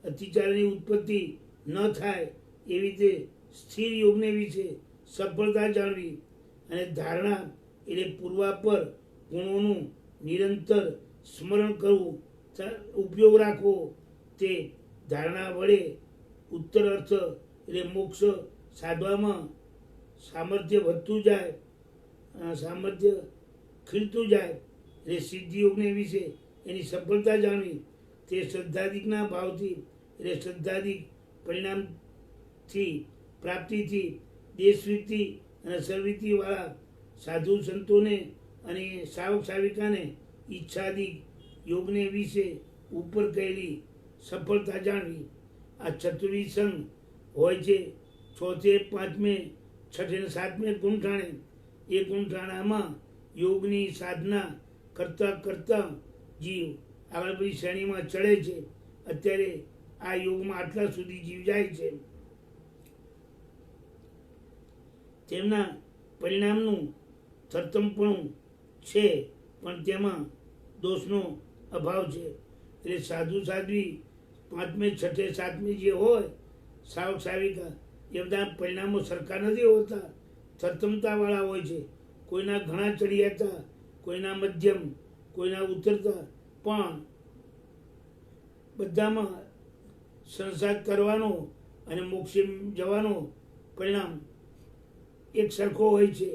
અતિચારની ઉત્પત્તિ ન થાય એવી રીતે સ્થિર યોગને વિશે સફળતા જાણવી. અને ધારણા એટલે પૂર્વાપર ગુણોનું નિરંતર સ્મરણ કરવું, ઉપયોગ રાખવો. તે ધારણા વડે ઉત્તર અર્થ એટલે મોક્ષ સાધવામાં સામર્થ્ય વધતું જાય, સામર્થ્ય ખીલતું જાય. એટલે સિદ્ધિ યોગને વિશે એની સફળતા જાણવી. તે શ્રદ્ધાદિકના ભાવથી એટલે શ્રદ્ધાદિક પરિણામથી, પ્રાપ્તિથી, દેશવૃત્તિ અને સર્વૃત્તિવાળા સાધુ સંતોને અને સાવક સાવિકાને ઈચ્છાદિક યોગને વિશે ઉપર કહેલી સફળતા જાણવી. આ ચતુર્વિધ સંઘ હોય છે 4, 5, 6 અને 7 ગુંઠાણે. એ ગુંઠાણામાં યોગની સાધના કરતાં કરતાં જીવ આગળ બધી શ્રેણીમાં ચડે છે. અત્યારે આ યોગમાં આટલા સુધી જીવ જાય છે. તેમના પરિણામનું તરતમપણું છે, પણ તેમાં દોષનો અભાવ છે. એટલે સાધુ સાધ્વી 5, 6, 7 જે હોય, સાવક સાવિકા, એ બધા પરિણામો સરખા નથી હોતા, તરતમતાવાળા હોય છે. કોઈના ઘણા ચડિયાતા, કોઈના મધ્યમ, કોઈના ઉતરતા, પણ બધામાં સંસાર કરવાનો અને મોક્ષે જવાનો પરિણામ એક સરખો હોય છે.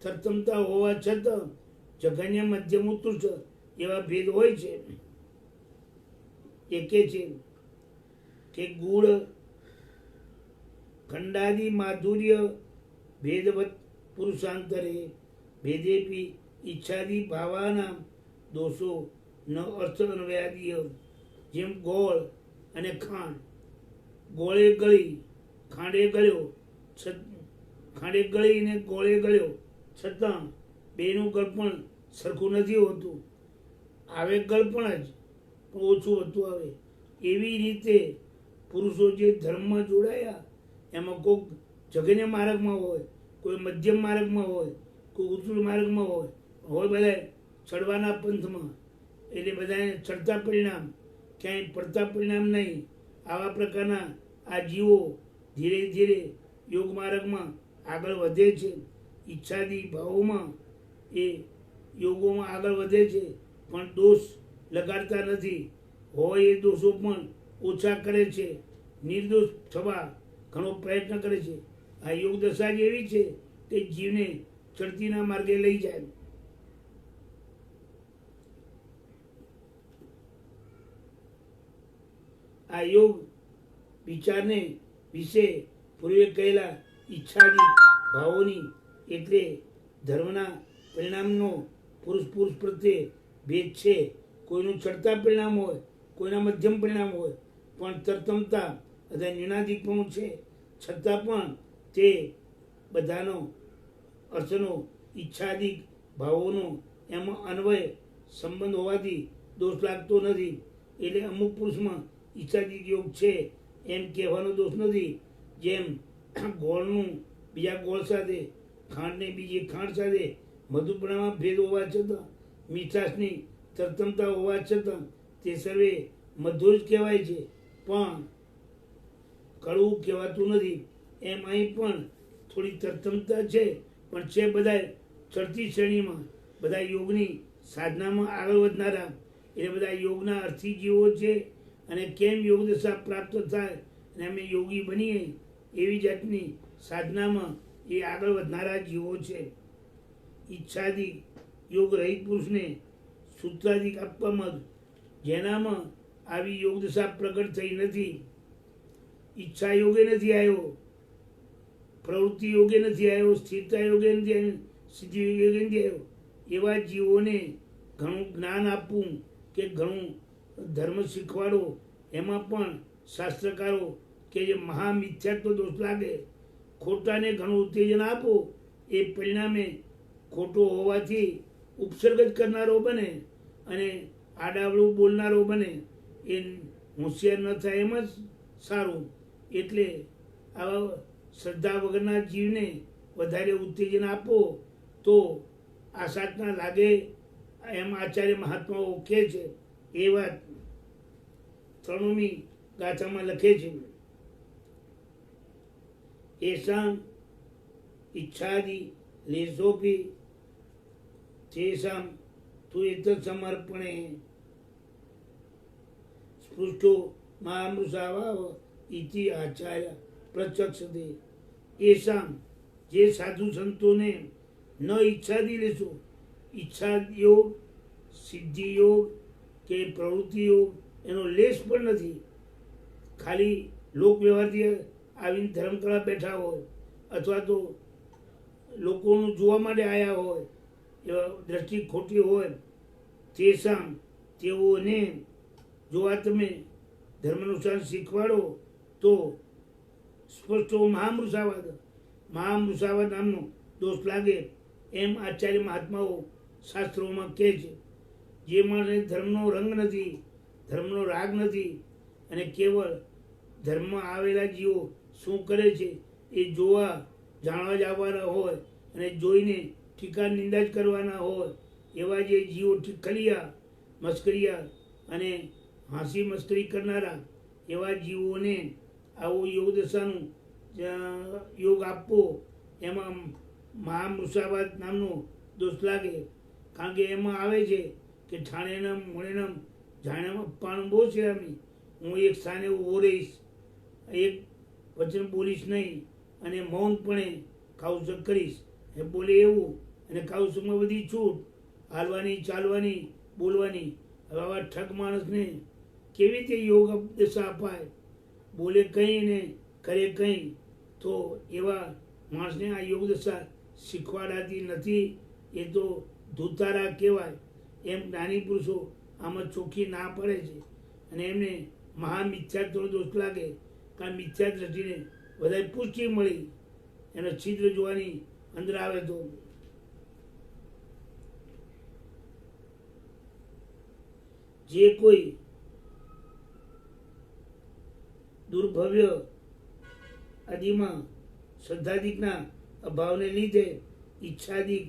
તરતમતા હોવા છતાં જઘન્ય, મધ્યમ, ઉત્કૃષ્ટ એવા ભેદ હોય છે. એકે છે કે ગુણ ખંડાદિ માધુર્ય ભેદવત પુરુષાંતરે ભેદેપી ઈચ્છાદિ ભાવાના દોષો ન અર્થ અન્વયાદિય. જેમ ગોળ અને ખાંડ ગોળે ગળી ખાંડે ગળ્યો ખાંડે ગળીને ગોળે ગળ્યો છતાં બેનું ગળપણ સરખું નથી હોતું. આવે ગળપણ જ પણ ઓછું હોતું આવે. એવી રીતે પુરુષો જે ધર્મમાં જોડાયા એમાં કોઈક જગન્ય માર્ગમાં હોય, કોઈ મધ્યમ માર્ગમાં હોય, કોઈ ઉત્તર માર્ગમાં હોય બધા ચડવાના પંથમાં. એટલે બધાને ચડતા પરિણામ, ક્યાંય પડતા પરિણામ નહીં. આવા પ્રકારના આ જીવો ધીરે ધીરે યોગ માર્ગમાં આગળ વધે છે. ઈચ્છાદી ભાવોમાં એ યોગોમાં આગળ વધે છે, પણ દોષ લગાડતા નથી. હોય એ દોષો પણ ઓછા કરે છે. નિર્દોષ થવા ઘણો પ્રયત્ન કરે છે. આ યોગ દશા જ એવી છે કે જીવને ચડતીના માર્ગે લઈ જાય. આ યોગ વિચારને વિશે પૂર્વે કહેલા ઈચ્છાદી ભાવોની એટલે ધર્મના પરિણામનો પુરુષ પ્રત્યે ભેદ છે. કોઈનું ચડતા પરિણામ હોય, કોઈના મધ્યમ પરિણામ હોય, પણ તરતમતા અથવા નિર્ણાધિકપણું છે. છતાં પણ તે બધાનો અર્થનો ઈચ્છાદિક ભાવોનો એમાં અન્વય સંબંધ હોવાથી દોષ લાગતો નથી. એટલે અમુક પુરુષમાં ઈચ્છાદિક યોગ છે એમ કહેવાનો દોષ નથી. જેમ ગોળનું બીજા ગોળ સાથે, ખાંડને બીજી ખાંડ સાથે મધુપણામાં ભેદ હોવા છતાં, મીઠાશની તરતમતા હોવા છતાં તે સર્વે મધુર જ કહેવાય છે, પણ કડવું કહેવાતું નથી. એમ અહીં પણ થોડી તરતમતા છે, પણ છે બધા ચડતી શ્રેણીમાં. બધા યોગની સાધનામાં આગળ વધનારા એટલે બધા યોગના અર્થી જીવો છે. અને કેમ યોગ દશા પ્રાપ્ત થાય અને અમે યોગી બનીએ એવી જાતની સાધનામાં એ આગળ વધનારા જીવો છે. ઈચ્છાદિક યોગ રહિત પુરુષને સૂત્રાદિક આપવામાં જેનામાં આવી યોગ દશા પ્રગટ થઈ નથી. ઈચ્છા યોગે નથી આવ્યો, પ્રવૃત્તિ યોગે નથી આવ્યો, સ્થિરતા યોગે નથી આવ્યો, સિદ્ધિ યોગે નથી આવ્યો. એવા જીવોને ઘણું જ્ઞાન આપવું કે ઘણું ધર્મ શીખવાડો એમાં પણ શાસ્ત્રકારો કે જે મહામિથ્યાત્વ દોષ લાગે, ખોટાને ઘણું ઉત્તેજન આપો એ પરિણામે ખોટો હોવાથી ઉપસર્ગ જ કરનારો બને અને આડાવડું બોલનારો બને. એ હોશિયાર ન થાય એમ જ સારું. એટલે આવા શ્રદ્ધા વગરના જીવને વધારે ઉત્તેજન આપો તો આશાતના લાગે એમ આચાર્ય મહાત્માઓ કહે છે. એ વાત 93મી ગાથામાં લખે છે. એસામ ઈચ્છાદિ લેશોપી તેસામ તુ એત સમર્પણે સ્પૃષ્ટો મહામૃષાવાવ ઇતિ આચાર્ય પ્રત્યક્ષતે. એસામ જે સાધુ સંતોને ન ઈચ્છાદિ લેશો, ઈચ્છા યોગ, સિદ્ધિ યોગ કે પ્રવૃત્તિ યોગ એનો લેશ પણ નથી. ખાલી લોક વ્યવહારથી આવીને ધર્મ કરવા બેઠા હોય અથવા તો લોકોનું જોવા માટે આવ્યા હોય, એવા દ્રષ્ટિ ખોટી હોય, તે સામ તેઓને જો આ તમે ધર્માનુસાર શીખવાડો તો સ્પષ્ટ મહામૃષાવાદ નામનો દોષ લાગે એમ આચાર્ય મહાત્માઓ શાસ્ત્રોમાં કહે છે. જે માણસને ધર્મનો રંગ નથી, ધર્મનો રાગ નથી અને કેવળ ધર્મમાં આવેલા જીવો શું કરે છે એ જોવા જાણવા જ આવવાના હોય અને જોઈને ટીકા નિંદા જ કરવાના હોય, એવા જે જીવો ઠીકલિયા મસ્કરિયા અને હાંસી મસ્કરી કરનારા એવા જીવોને આવો યોગ દશાનું યોગ આપવો એમાં મહામૃષાવાદ નામનો દોષ લાગે. કારણ કે એમાં આવે છે કે ઠાણેનમ મોણેનમ જાણેમ અપ્પાણું બહુ છે. હું એક સ્થાને ઊભો રહીશ, એક વચન બોલીશ નહીં અને મૌનપણે કાઉસક કરીશ એ બોલે એવું, અને કાઉસકમાં બધી છૂટ હાલવાની, ચાલવાની, બોલવાની. હવે આવા ઠગ માણસને કેવી રીતે યોગ દશા અપાય? બોલે કંઈ ને કરે કંઈ. તો એવા માણસને આ યોગ દશા શીખવાડાતી નથી. એ તો ધૂતારા કહેવાય. એમ જ્ઞાની પુરુષો આમાં ચોખ્ખી ના પડે છે અને એમને મહામિથ્યાત્વનો દોષ લાગે, કારણ મિથ્યા દ્રષ્ટિને વધારે પુષ્ટિ મળી, એનો છિદ્ર જોવાની અંદર આવે તો જે કોઈ દુર્ભવ્ય આદિમાં શ્રદ્ધાદિકના અભાવને લીધે ઈચ્છાદિક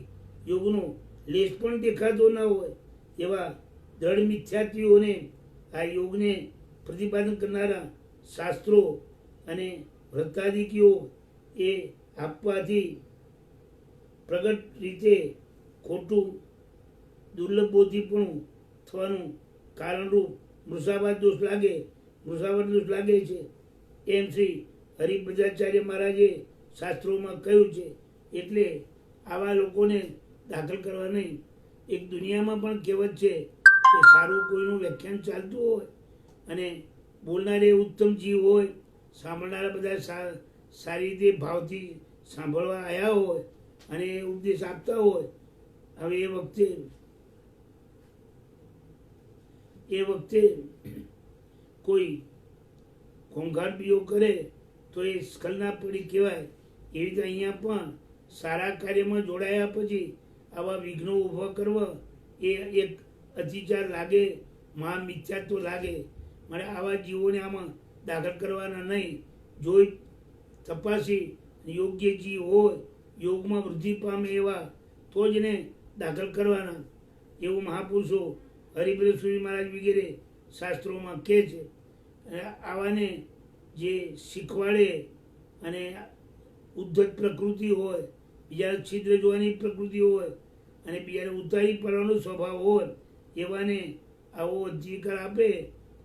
યોગનો લેશ પણ દેખાતો ન હોય એવા દ્રઢ મિથ્યાત્વીઓને આ યોગને પ્રતિપાદન કરનારા શાસ્ત્રો અને વ્રતાદિકીઓ એ આપવાથી પ્રગટ રીતે ખોટું દુર્લભબોધીપણું થવાનું કારણરૂપ મૃષાવાદ દોષ લાગે છે, એમ શ્રી હરિભદ્રાચાર્ય મહારાજે શાસ્ત્રોમાં કહ્યું છે. એટલે આવા લોકોને દાખલ કરવા નહીં. એક દુનિયામાં પણ કહેવત છે કે સારું કોઈનું વ્યાખ્યાન ચાલતું હોય અને બોલનારે ઉત્તમ જીવ હોય, સાંભળનારા બધા સારી રીતે ભાવથી સાંભળવા આવ્યા હોય અને ઉપદેશ આપતા હોય, હવે એ વખતે કોઈ ઘોંઘાટ બીજો કરે તો એ સ્ખલના પડી કહેવાય. એવી રીતે અહીંયા પણ સારા કાર્યમાં જોડાયા પછી આવા વિઘ્નો ઊભા કરવા એ એક અતિચાર લાગે, મહામિથ્યાત્વ લાગે. મારે આવા જીવોને આમાં દાખલ કરવાના નહીં. જોઈ તપાસી યોગ્ય જીવ હોય, યોગમાં વૃદ્ધિ પામે એવા તો જ એને દાખલ કરવાના, એવું મહાપુરુષો હરિભદ્ર સુરી મહારાજ વગેરે શાસ્ત્રોમાં કહે છે. આવાને જે શીખવાડે અને ઉદ્ધત પ્રકૃતિ હોય, બીજાને છિદ્ર જોવાની પ્રકૃતિ હોય અને બીજાને ઉતારી પડવાનો સ્વભાવ હોય, એવાને આવો અધિકાર આપે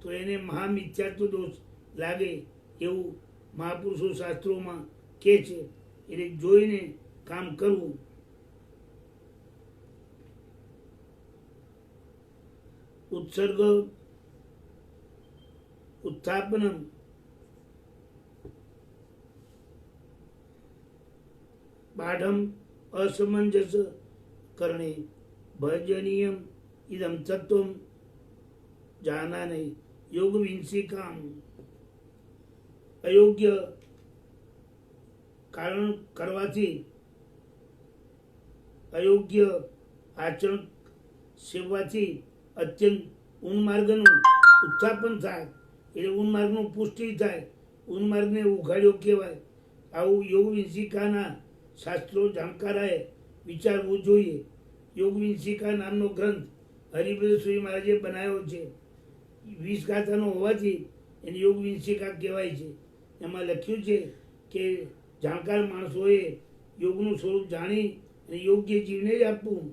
તો એને મહામિથ્યાત્વ દોષ લાગે, એવું મહાપુરુષો શાસ્ત્રોમાં કહે છે. એટલે જોઈને કામ કરવું. ઉત્સર્ગ ઉત્થાપનમ બાઢમ અસમંજસ કરણે ભજનીયમ ઇદમ તત્વમ જાના નહીં યોગ વિંસિકામ. અયોગ્ય કારણ કરવાથી અયોગ્ય આચરણ સેવવાથી અત્યંત ઉન્માર્ગનું ઉત્થાપન થાય, એટલે ઉન્માર્ગનું પુષ્ટિ થાય, ઉન્માર્ગને ઉઘાડ્યો કહેવાય. આવું યોગ વિંસિકાના શાસ્ત્રો જાણકારાએ વિચારવું જોઈએ. યોગ વિંસિકા નામનો ગ્રંથ હરિભદ્ર સુરી મહારાજે બનાવ્યો છે. 20 ગાથાનો હોવાથી એને યોગ વિંસિકા કહેવાય છે. એમાં લખ્યું છે કે જાણકાર માણસોએ યોગનું સ્વરૂપ જાણી અને યોગ્ય જીવને જ આપવું.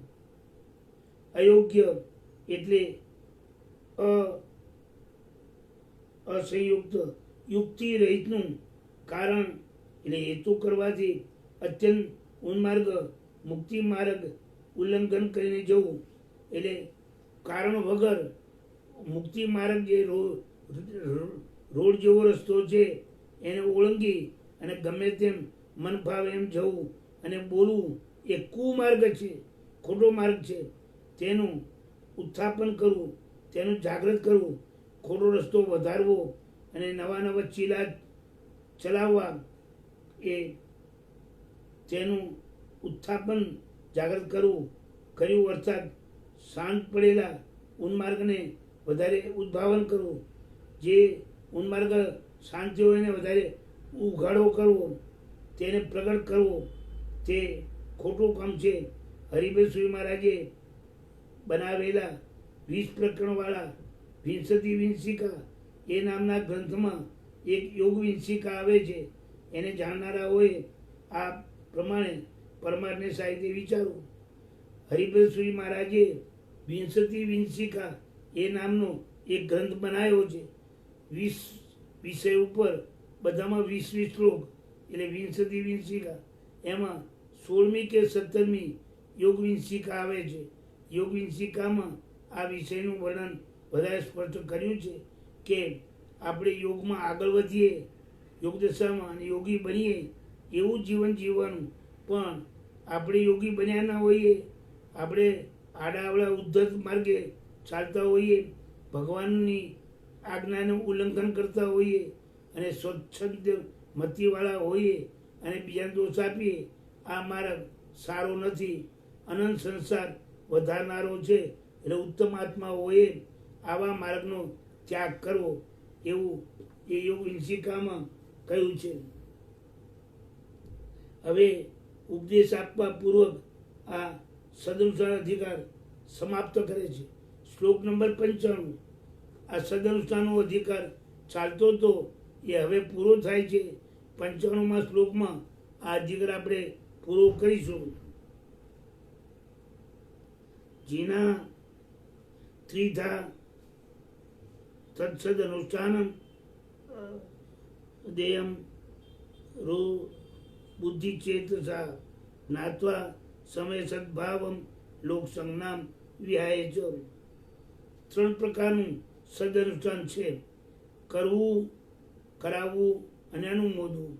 અયોગ્ય એટલે અસંયુક્ત યુક્તિ રહિતનું કારણ એટલે હેતુ કરવાથી અત્યંત ઉન્માર્ગ મુક્તિ માર્ગ ઉલ્લંઘન કરીને જવું. એટલે કારણ વગર મુક્તિ માર્ગ જે રોડ જેવો રસ્તો છે એને ઓળંગી અને ગમે તેમ મન ભાવે એમ જવું અને બોલવું એ કુમાર્ગ છે, ખોટો માર્ગ છે. તેનું ઉત્થાપન કરવું, તેનું જાગૃત કરવું, ખોટો રસ્તો વધારવો અને નવા ચીલા ચલાવવા એ તેનું ઉત્થાપન જાગૃત કર્યું અર્થાત શાંત પડેલા ઉન્માર્ગને વધારે ઉદ્ભાવન કરવું. જે ઉન્માર્ગ શાંતિ હોય એને વધારે ઉઘાડો કરવો, તેને પ્રગટ કરવો, તે ખોટું કામ છે. હરિભદ્ર સુરી મહારાજે બનાવેલા 20 પ્રકરણવાળા વિંશતિ વિંશિકા એ નામના ગ્રંથમાં એક યોગ વિંશિકા આવે છે. એને જાણનારાઓએ આ પ્રમાણે પરમાર્થને સાહિત્ય વિચારવું. હરિભદ્ર સુરી મહારાજે વિંશતિ વિંશિકા એ નામનો એક ગ્રંથ બનાવ્યો છે. 20 વિષય ઉપર, બધામાં 20 શ્લોક, એટલે વિંશતિ વિંશિકા. એમાં 16મી કે 17મી યોગ વિંશિકા આવે છે. યોગ વિંશિકામાં આ વિષયનું વર્ણન વધારે સ્પષ્ટ કર્યું છે કે આપણે યોગમાં આગળ વધીએ, યોગ દશામાં અને યોગી બનીએ એવું જીવન જીવવાનું. પણ આપણે યોગી બન્યા ના હોઈએ, આપણે આડાઅવળા ઉદ્ધત માર્ગે ચાલતા હોઈએ, ભગવાનની આજ્ઞાનું ઉલ્લંઘન કરતા હોઈએ અને સ્વચ્છંદ મતિવાળા હોઈએ અને બીજાને દોષ આપીએ આ માર્ગ સારો નથી, અનંત સંસાર વધારનારો છે, એટલે ઉત્તમ આત્મા હોય આવા માર્ગનો ત્યાગ કરવો, એવું એ યોગ વિંશિકામાં કહ્યું છે. હવે ઉપદેશ આપવા પૂર્વક આ સદનુષ્ઠાન અધિકાર સમાપ્ત કરે છે. શ્લોક નંબર 95. આ સદનુષ્ઠાનનો અધિકાર ચાલતો હતો એ હવે પૂરો થાય છે. 95માં શ્લોકમાં આ અધિકાર આપણે પૂરો કરીશું. જીના ત્રિધા તત્સદ અનુષ્ઠાનમ દેયમ રો બુદ્ધિ ચેતસા નાત્વા સમય સદભાવમ લોક સંજ્ઞામ વિહાય છે. 3 પ્રકારનું સદઅનુષ્ઠાન છે: કરવું, કરાવવું અને અનુમોદવું.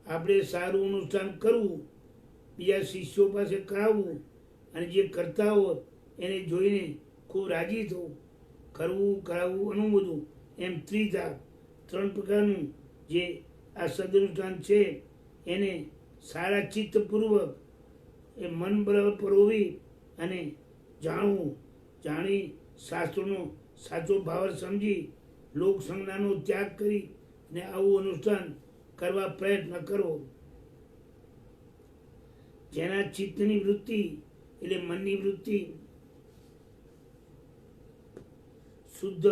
આપણે સારું અનુષ્ઠાન કરવું, બીજા શિષ્યો પાસે કરાવવું અને જે કરતા હોય એને જોઈને ખૂબ રાજી થવું. કરવું, કરાવવું, અનુમોદવું એમ ત્રિધા 3 પ્રકારનું જે આ સદઅનુષ્ઠાન છે એને સારા ચિત્તપૂર્વક એ મન બરાબર પરોવી અને જાણવું, જાણી શાસ્ત્રોનો સાચો ભાવ સમજી લોક સંજ્ઞાનો ત્યાગ કરી અને આવું અનુષ્ઠાન કરવા પ્રયત્ન કરવો. જેના ચિત્તની વૃત્તિ એટલે મનની વૃત્તિ શુદ્ધ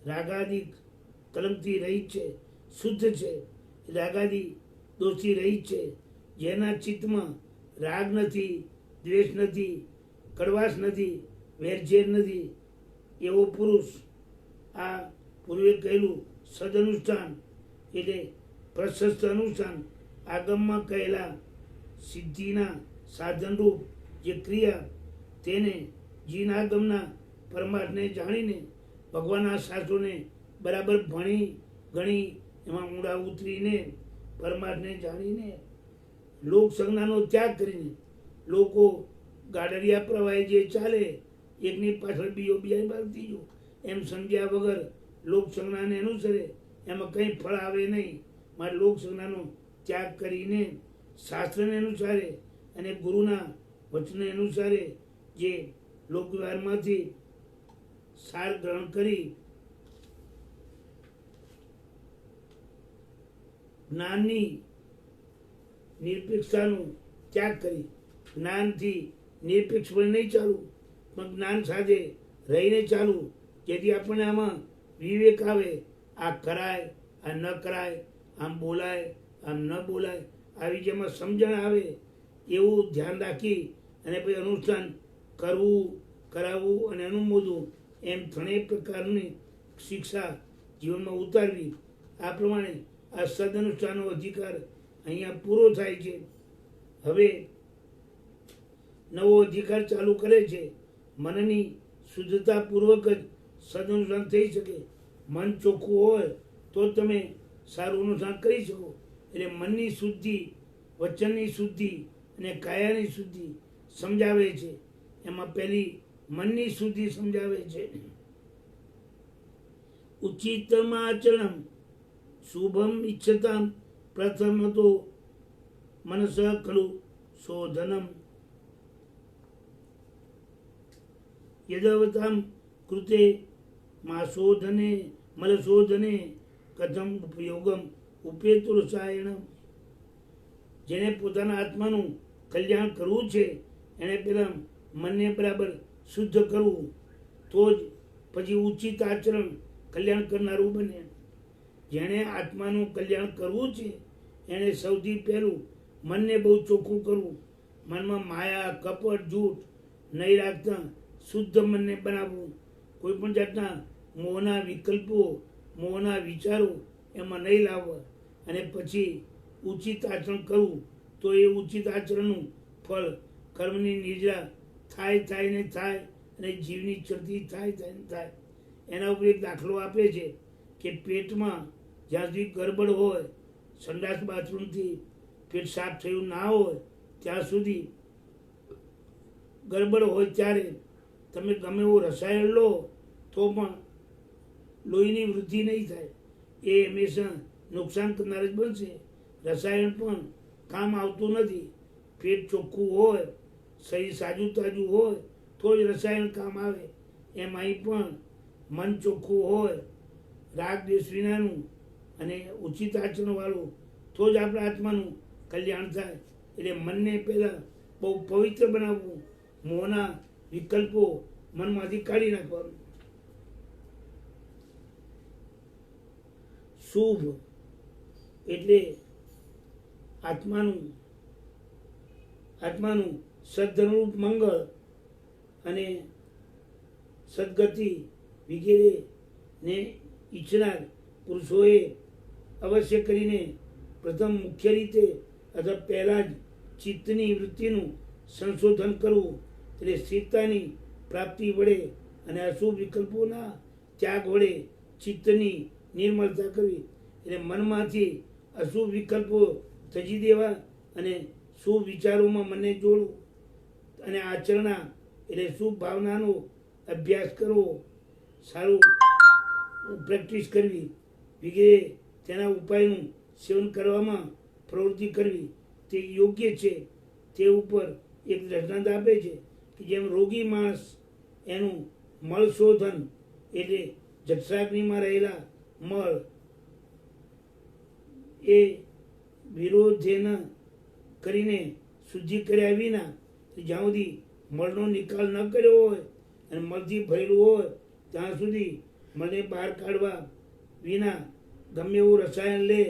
રાગાદિક કલમથી રહિત છે, શુદ્ધ છે, રાગાદી દોષથી રહિત છે, જેના ચિત્તમાં રાગ નથી, દ્વેષ નથી, કડવાશ નથી, વેરઝેર નથી, એવો પુરુષ આ પૂર્વે કહેલું સદઅનુષ્ઠાન એટલે પ્રશસ્ત અનુષ્ઠાન, આગમમાં કહેલા સિદ્ધિના સાધનરૂપ જે ક્રિયા તેને જીનાગમના પરમાર્થને જાણીને ભગવાનના શાસ્ત્રોને બરાબર ભણી ગણી એમાં ઊંડા ઉતરીને પરમાર્થને જાણીને લોક સંજ્ઞાનો ત્યાગ કરીને લોકો ગાડરિયા પ્રવાહે જે ચાલે એકની પાછળ બીજો બીજાની પાછળ ત્રીજો એમ સમજ્યા વગર લોક સંજ્ઞાને અનુસરે એમાં કંઈ ફળ આવે નહીં. માટે લોક સંજ્ઞાનો ત્યાગ કરીને શાસ્ત્રને અનુસારે અને ગુરુના વચને અનુસારે જે લોકવ્યવહારમાંથી સાર ગ્રહણ કરી જ્ઞાનની નિરપેક્ષતાનો ત્યાગ કરી જ્ઞાનથી નિરપેક્ષ પણ નહીં ચાલવું, પણ જ્ઞાન સાથે રહીને ચાલવું, જેથી આપણને આમાં વિવેક આવે. આ કરાય, આ ન કરાય, આમ બોલાય, આમ ન બોલાય, આવી જેમાં સમજણ આવે એવું ધ્યાન રાખી અને પછી અનુષ્ઠાન કરવું, કરાવવું અને અનુમોદવું એમ 3 પ્રકારની શિક્ષા જીવનમાં ઉતારવી. આ પ્રમાણે આ સદઅનુષ્ઠાનનો અધિકાર અહીંયા પૂરો થાય છે. હવે નવો અધિકાર ચાલુ કરે છે. મનની શુદ્ધતાપૂર્વક જ સદઅનુષ્ઠાન થઈ શકે. મન ચોખ્ખું હોય તો તમે સારું અનુષ્ઠાન કરી શકો. એટલે મનની શુદ્ધિ, વચનની શુદ્ધિ અને કાયાની શુદ્ધિ સમજાવે છે. એમાં પહેલી મનની શુદ્ધિ સમજાવે છે. ઉચિતમાચરણમ શુભમ ઈચ્છતામ પ્રથમ તો મનસ ખલુ શોધનમ યદવતામ કૃતે માશોધને મલશોધને કથમ ઉપયોગમ ઉપેતુરસાયણમ. જેને પોતાના આત્માનું કલ્યાણ કરવું છે એણે પહેલાં મનને બરાબર શુદ્ધ કરવું, તો જ પછી ઉચિત આચરણ કલ્યાણ કરનારું બને. જેણે આત્માનું કલ્યાણ કરવું છે એણે સૌથી પહેલું મનને બહુ ચોખ્ખું કરવું. મનમાં માયા, કપટ, જૂઠ નહીં રાખતા શુદ્ધ મનને બનાવવું. કોઈ પણ જાતના મોહના વિકલ્પો, મોહના વિચારો એમાં નહીં લાવવા અને પછી ઉચિત આચરણ કરવું. તો એ ઉચિત આચરણનું ફળ કર્મની નિર્જા થાય ને થાય અને જીવની ચડતી થાય ને થાય. એના ઉપર એક દાખલો આપે છે કે પેટમાં જ્યાં સુધી ગરબડ હોય, સંડાસ બાથરૂમથી પેટ સાફ થયું ના હોય ત્યાં સુધી ગરબડ હોય ત્યારે તમે ગમે એવો રસાયણ લો તો પણ લોહીની વૃદ્ધિ નહીં થાય, એ હંમેશા નુકસાન કરનાર જ બનશે. રસાયણ પણ કામ આવતું નથી. પેટ ચોખ્ખું હોય, શરીર સાજું તાજું હોય તો જ રસાયણ કામ આવે. એમ અહીં પણ મન ચોખ્ખું હોય, રાગ દ્વેષ વિનાનું અને ઉચિત આચરણવાળું, તો જ આપણા આત્માનું કલ્યાણ થાય. એટલે મનને પહેલાં બહુ પવિત્ર બનાવવું, મોહના વિકલ્પો મનમાંથી કાઢી નાખવાનું. શુભ એટલે આત્માનું સદ્ધર્મરૂપ મંગળ અને સદગતિ વગેરે ને ઈચ્છનાર પુરુષોએ અવશ્ય કરીને પ્રથમ મુખ્ય રીતે અથવા પહેલાં જ ચિત્તની વૃત્તિનું સંશોધન કરવું, એટલે સ્થિરતાની પ્રાપ્તિ વડે અને અશુભ વિકલ્પોના ત્યાગ વડે ચિત્તની નિર્મળતા કરવી. એટલે મનમાંથી અશુભ વિકલ્પો ત્યજી દેવા અને શુભ વિચારોમાં મનને જોડવું અને આચરણા એટલે શુભ ભાવનાનો અભ્યાસ કરવો, સારું પ્રેક્ટિસ કરવી વગેરે તેના ઉપાયનું સેવન કરવામાં પ્રવૃત્તિ કરવી તે યોગ્ય છે. તે ઉપર એક દ્રષ્ટાંત આપે છે કે જેમ રોગી માણસ એનું મળ શોધન એટલે જઠરાગ્નિમાં રહેલા મળ એ વિરોધેન કરીને શુદ્ધિ કર્યા વિના જ્યાં સુધી મળનો નિકાલ ન કર્યો હોય અને મળથી ભરેલું હોય ત્યાં સુધી મળને બહાર કાઢવા વિના ગમે એવું રસાયણ લે,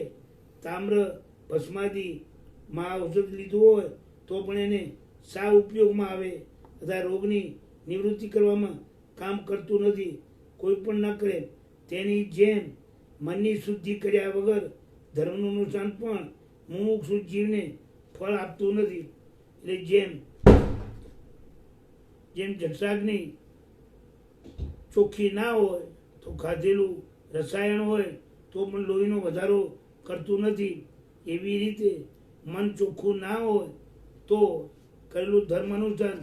તામ્ર ભસ્માદિમાં ઔષધ લીધું હોય તો પણ એને સા ઉપયોગમાં આવે તથા રોગની નિવૃત્તિ કરવામાં કામ કરતું નથી, કોઈ પણ ન કરે. તેની જેમ મનની શુદ્ધિ કર્યા વગર ધર્મનું અનુષ્ઠાન પણ મુમુક્ષુ જીવને ફળ આપતું નથી. એટલે જેમ જઠરાગ્નિ ચોખ્ખી ના હોય તો ખાધેલું રસાયણ હોય તો પણ લોહીનો વધારો કરતું નથી, એવી રીતે મન ચોખ્ખું ના હોય તો કરેલું ધર્મ અનુષ્ઠાન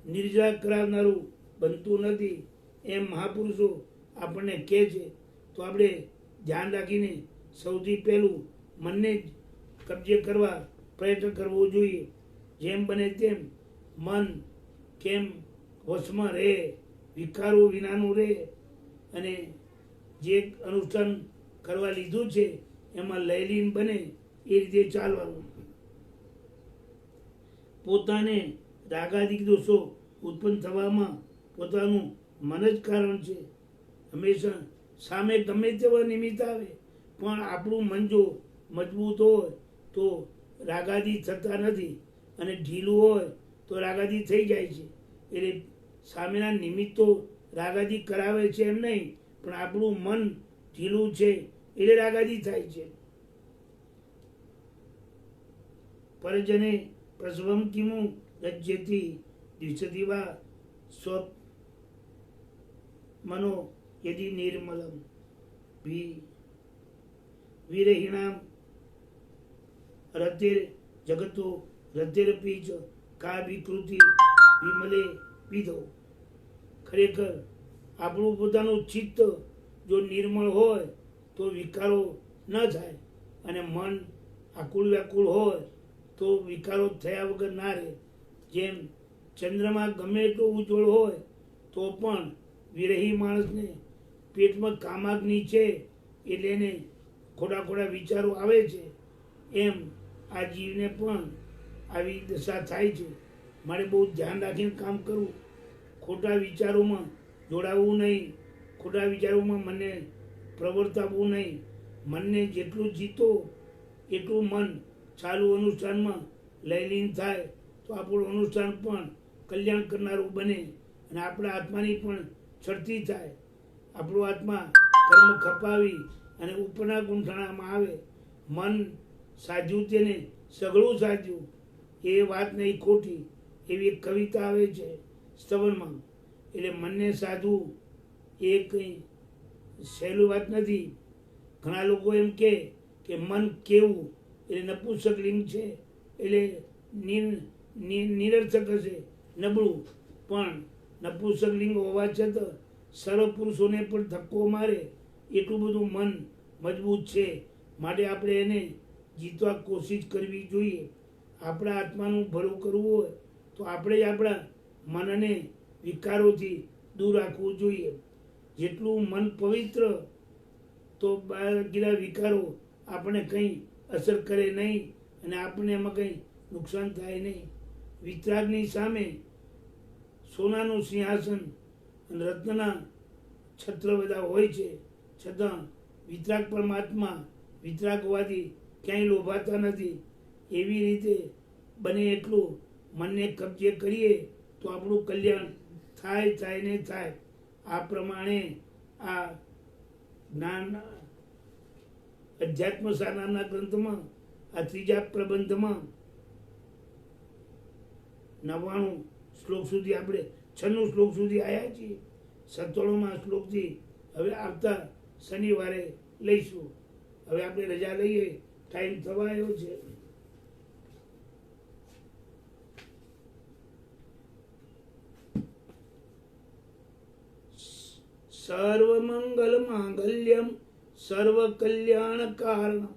નિર્જા કરાવનારું બનતું નથી. એમ મહાપુરુષો આપણને કહે છે. તો આપણે ધ્યાન રાખીને સૌથી પહેલું મનને જ કબજે કરવા પ્રયત્ન કરવો જોઈએ. જેમ બને તેમ મન કેમ વશમાં રહે, વિકારો વિનાનું રહે અને જે અનુષ્ઠાન કરવા લીધું છે એમાં લયલીન બને એ રીતે ચાલવાનું. પોતાને રાગાદિક દોષો ઉત્પન્ન થવામાં પોતાનું મન જ કારણ છે. હંમેશા સામે ગમે તેવા નિમિત્ત આવે પણ આપણું મન જો મજબૂત હોય તો રાગાદિ થતા નથી અને ઢીલું હોય તો રાગાદિ થઈ જાય છે. એટલે સામેના નિમિત્તો રાગાદિ કરાવે છે એમ નહીં, પણ આપણું મન ઢીલું છે એટલે રાગાદિ થાય છે. પરજને પ્રસવમ કિમુ રજ્યતિ દ્વિષતિ વા સ્વ મનો યદિ નિર્મલમ વિરહિણામ રતિર જગતો રતિરપી ચ કા વિકૃતિ વિમલે વિધો. ખરેખર આપણું પોતાનું ચિત્ત જો નિર્મળ હોય તો વિકારો ન થાય અને મન આકુળ વ્યાકુળ હોય તો વિકારો થયા વગર ના રહે. જેમ ચંદ્રમાં ગમે એટલો ઉજ્જવળ હોય તો પણ વિરહી માણસને પેટમાં કામાગ્નિ છે એટલે એને ખોટા વિચારો આવે છે. એમ આ જીવને પણ આવી દશા થાય છે. મારે બહુ ધ્યાન રાખીને કામ કરવું, ખોટા વિચારોમાં જોડાવવું નહીં, ખોટા વિચારોમાં મને પ્રવર્તાવવું નહીં. મનને જેટલું જીતો એટલું મન ચાલુ અનુષ્ઠાનમાં લયલીન થાય તો આપણું અનુષ્ઠાન પણ કલ્યાણ કરનારું બને અને આપણા આત્માની પણ છડતી થાય. આપણો આત્મા કર્મ ખપાવી અને ઉપરના ગુંઠાણામાં આવે. મન સાધ્યું તેને સઘળું સાધ્યું, એ વાત નહીં ખોટી. એવી એક કવિતા આવે છે સ્તવનમાં. એટલે મનને સાધવું એ કંઈ સહેલું વાત નથી. ઘણા લોકો એમ કહે કે મન કેવું એટલે નપુંસક લિંગ છે એટલે નિરર્થક હશે, નબળું. પણ નપુંસક લિંગ હોવા છતાં સર્વ પુરુષોને પણ ધક્કો મારે એટલું બધું મન મજબૂત છે, માટે આપણે એને જીતવા કોશિશ કરવી જોઈએ. આપણા આત્માનું ભલું કરવું હોય તો આપણે જ આપણા મનને વિકારોથી દૂર રાખવું જોઈએ. જેટલું મન પવિત્ર તો બાકીના વિકારો આપણે કંઈ અસર કરે નહીં અને આપણને એમાં કંઈ નુકસાન થાય નહીં. વિતરાગની સામે સોનાનું સિંહાસન અને રત્નના છત્ર બધા હોય છે, છતાં વિતરાગ પરમાત્મા વિતરાગ હોવાથી ક્યાંય લોભાતા નથી. એવી રીતે બને એટલું મનને કબજે કરીએ તો આપણું કલ્યાણ થાય ને થાય. આ પ્રમાણે આ જ્ઞાન અધ્યાત્મસાર નામના ગ્રંથમાં આ ત્રીજા પ્રબંધમાં 99 શ્લોક સુધી આપણે 96 શ્લોક સુધી આવ્યા છીએ. 97મા શ્લોકથી હવે આવતા શનિવારે લઈશું. હવે આપણે રજા લઈએ, ટાઈમ થવા આવ્યો છે. સર્વમંગલ માંગલ્યમ સર્વ કલ્યાણ કારણમ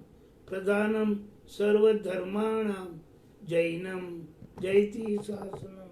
પ્રધાનમ સર્વધર્માણામ જૈનમ જયતિ શાસનમ.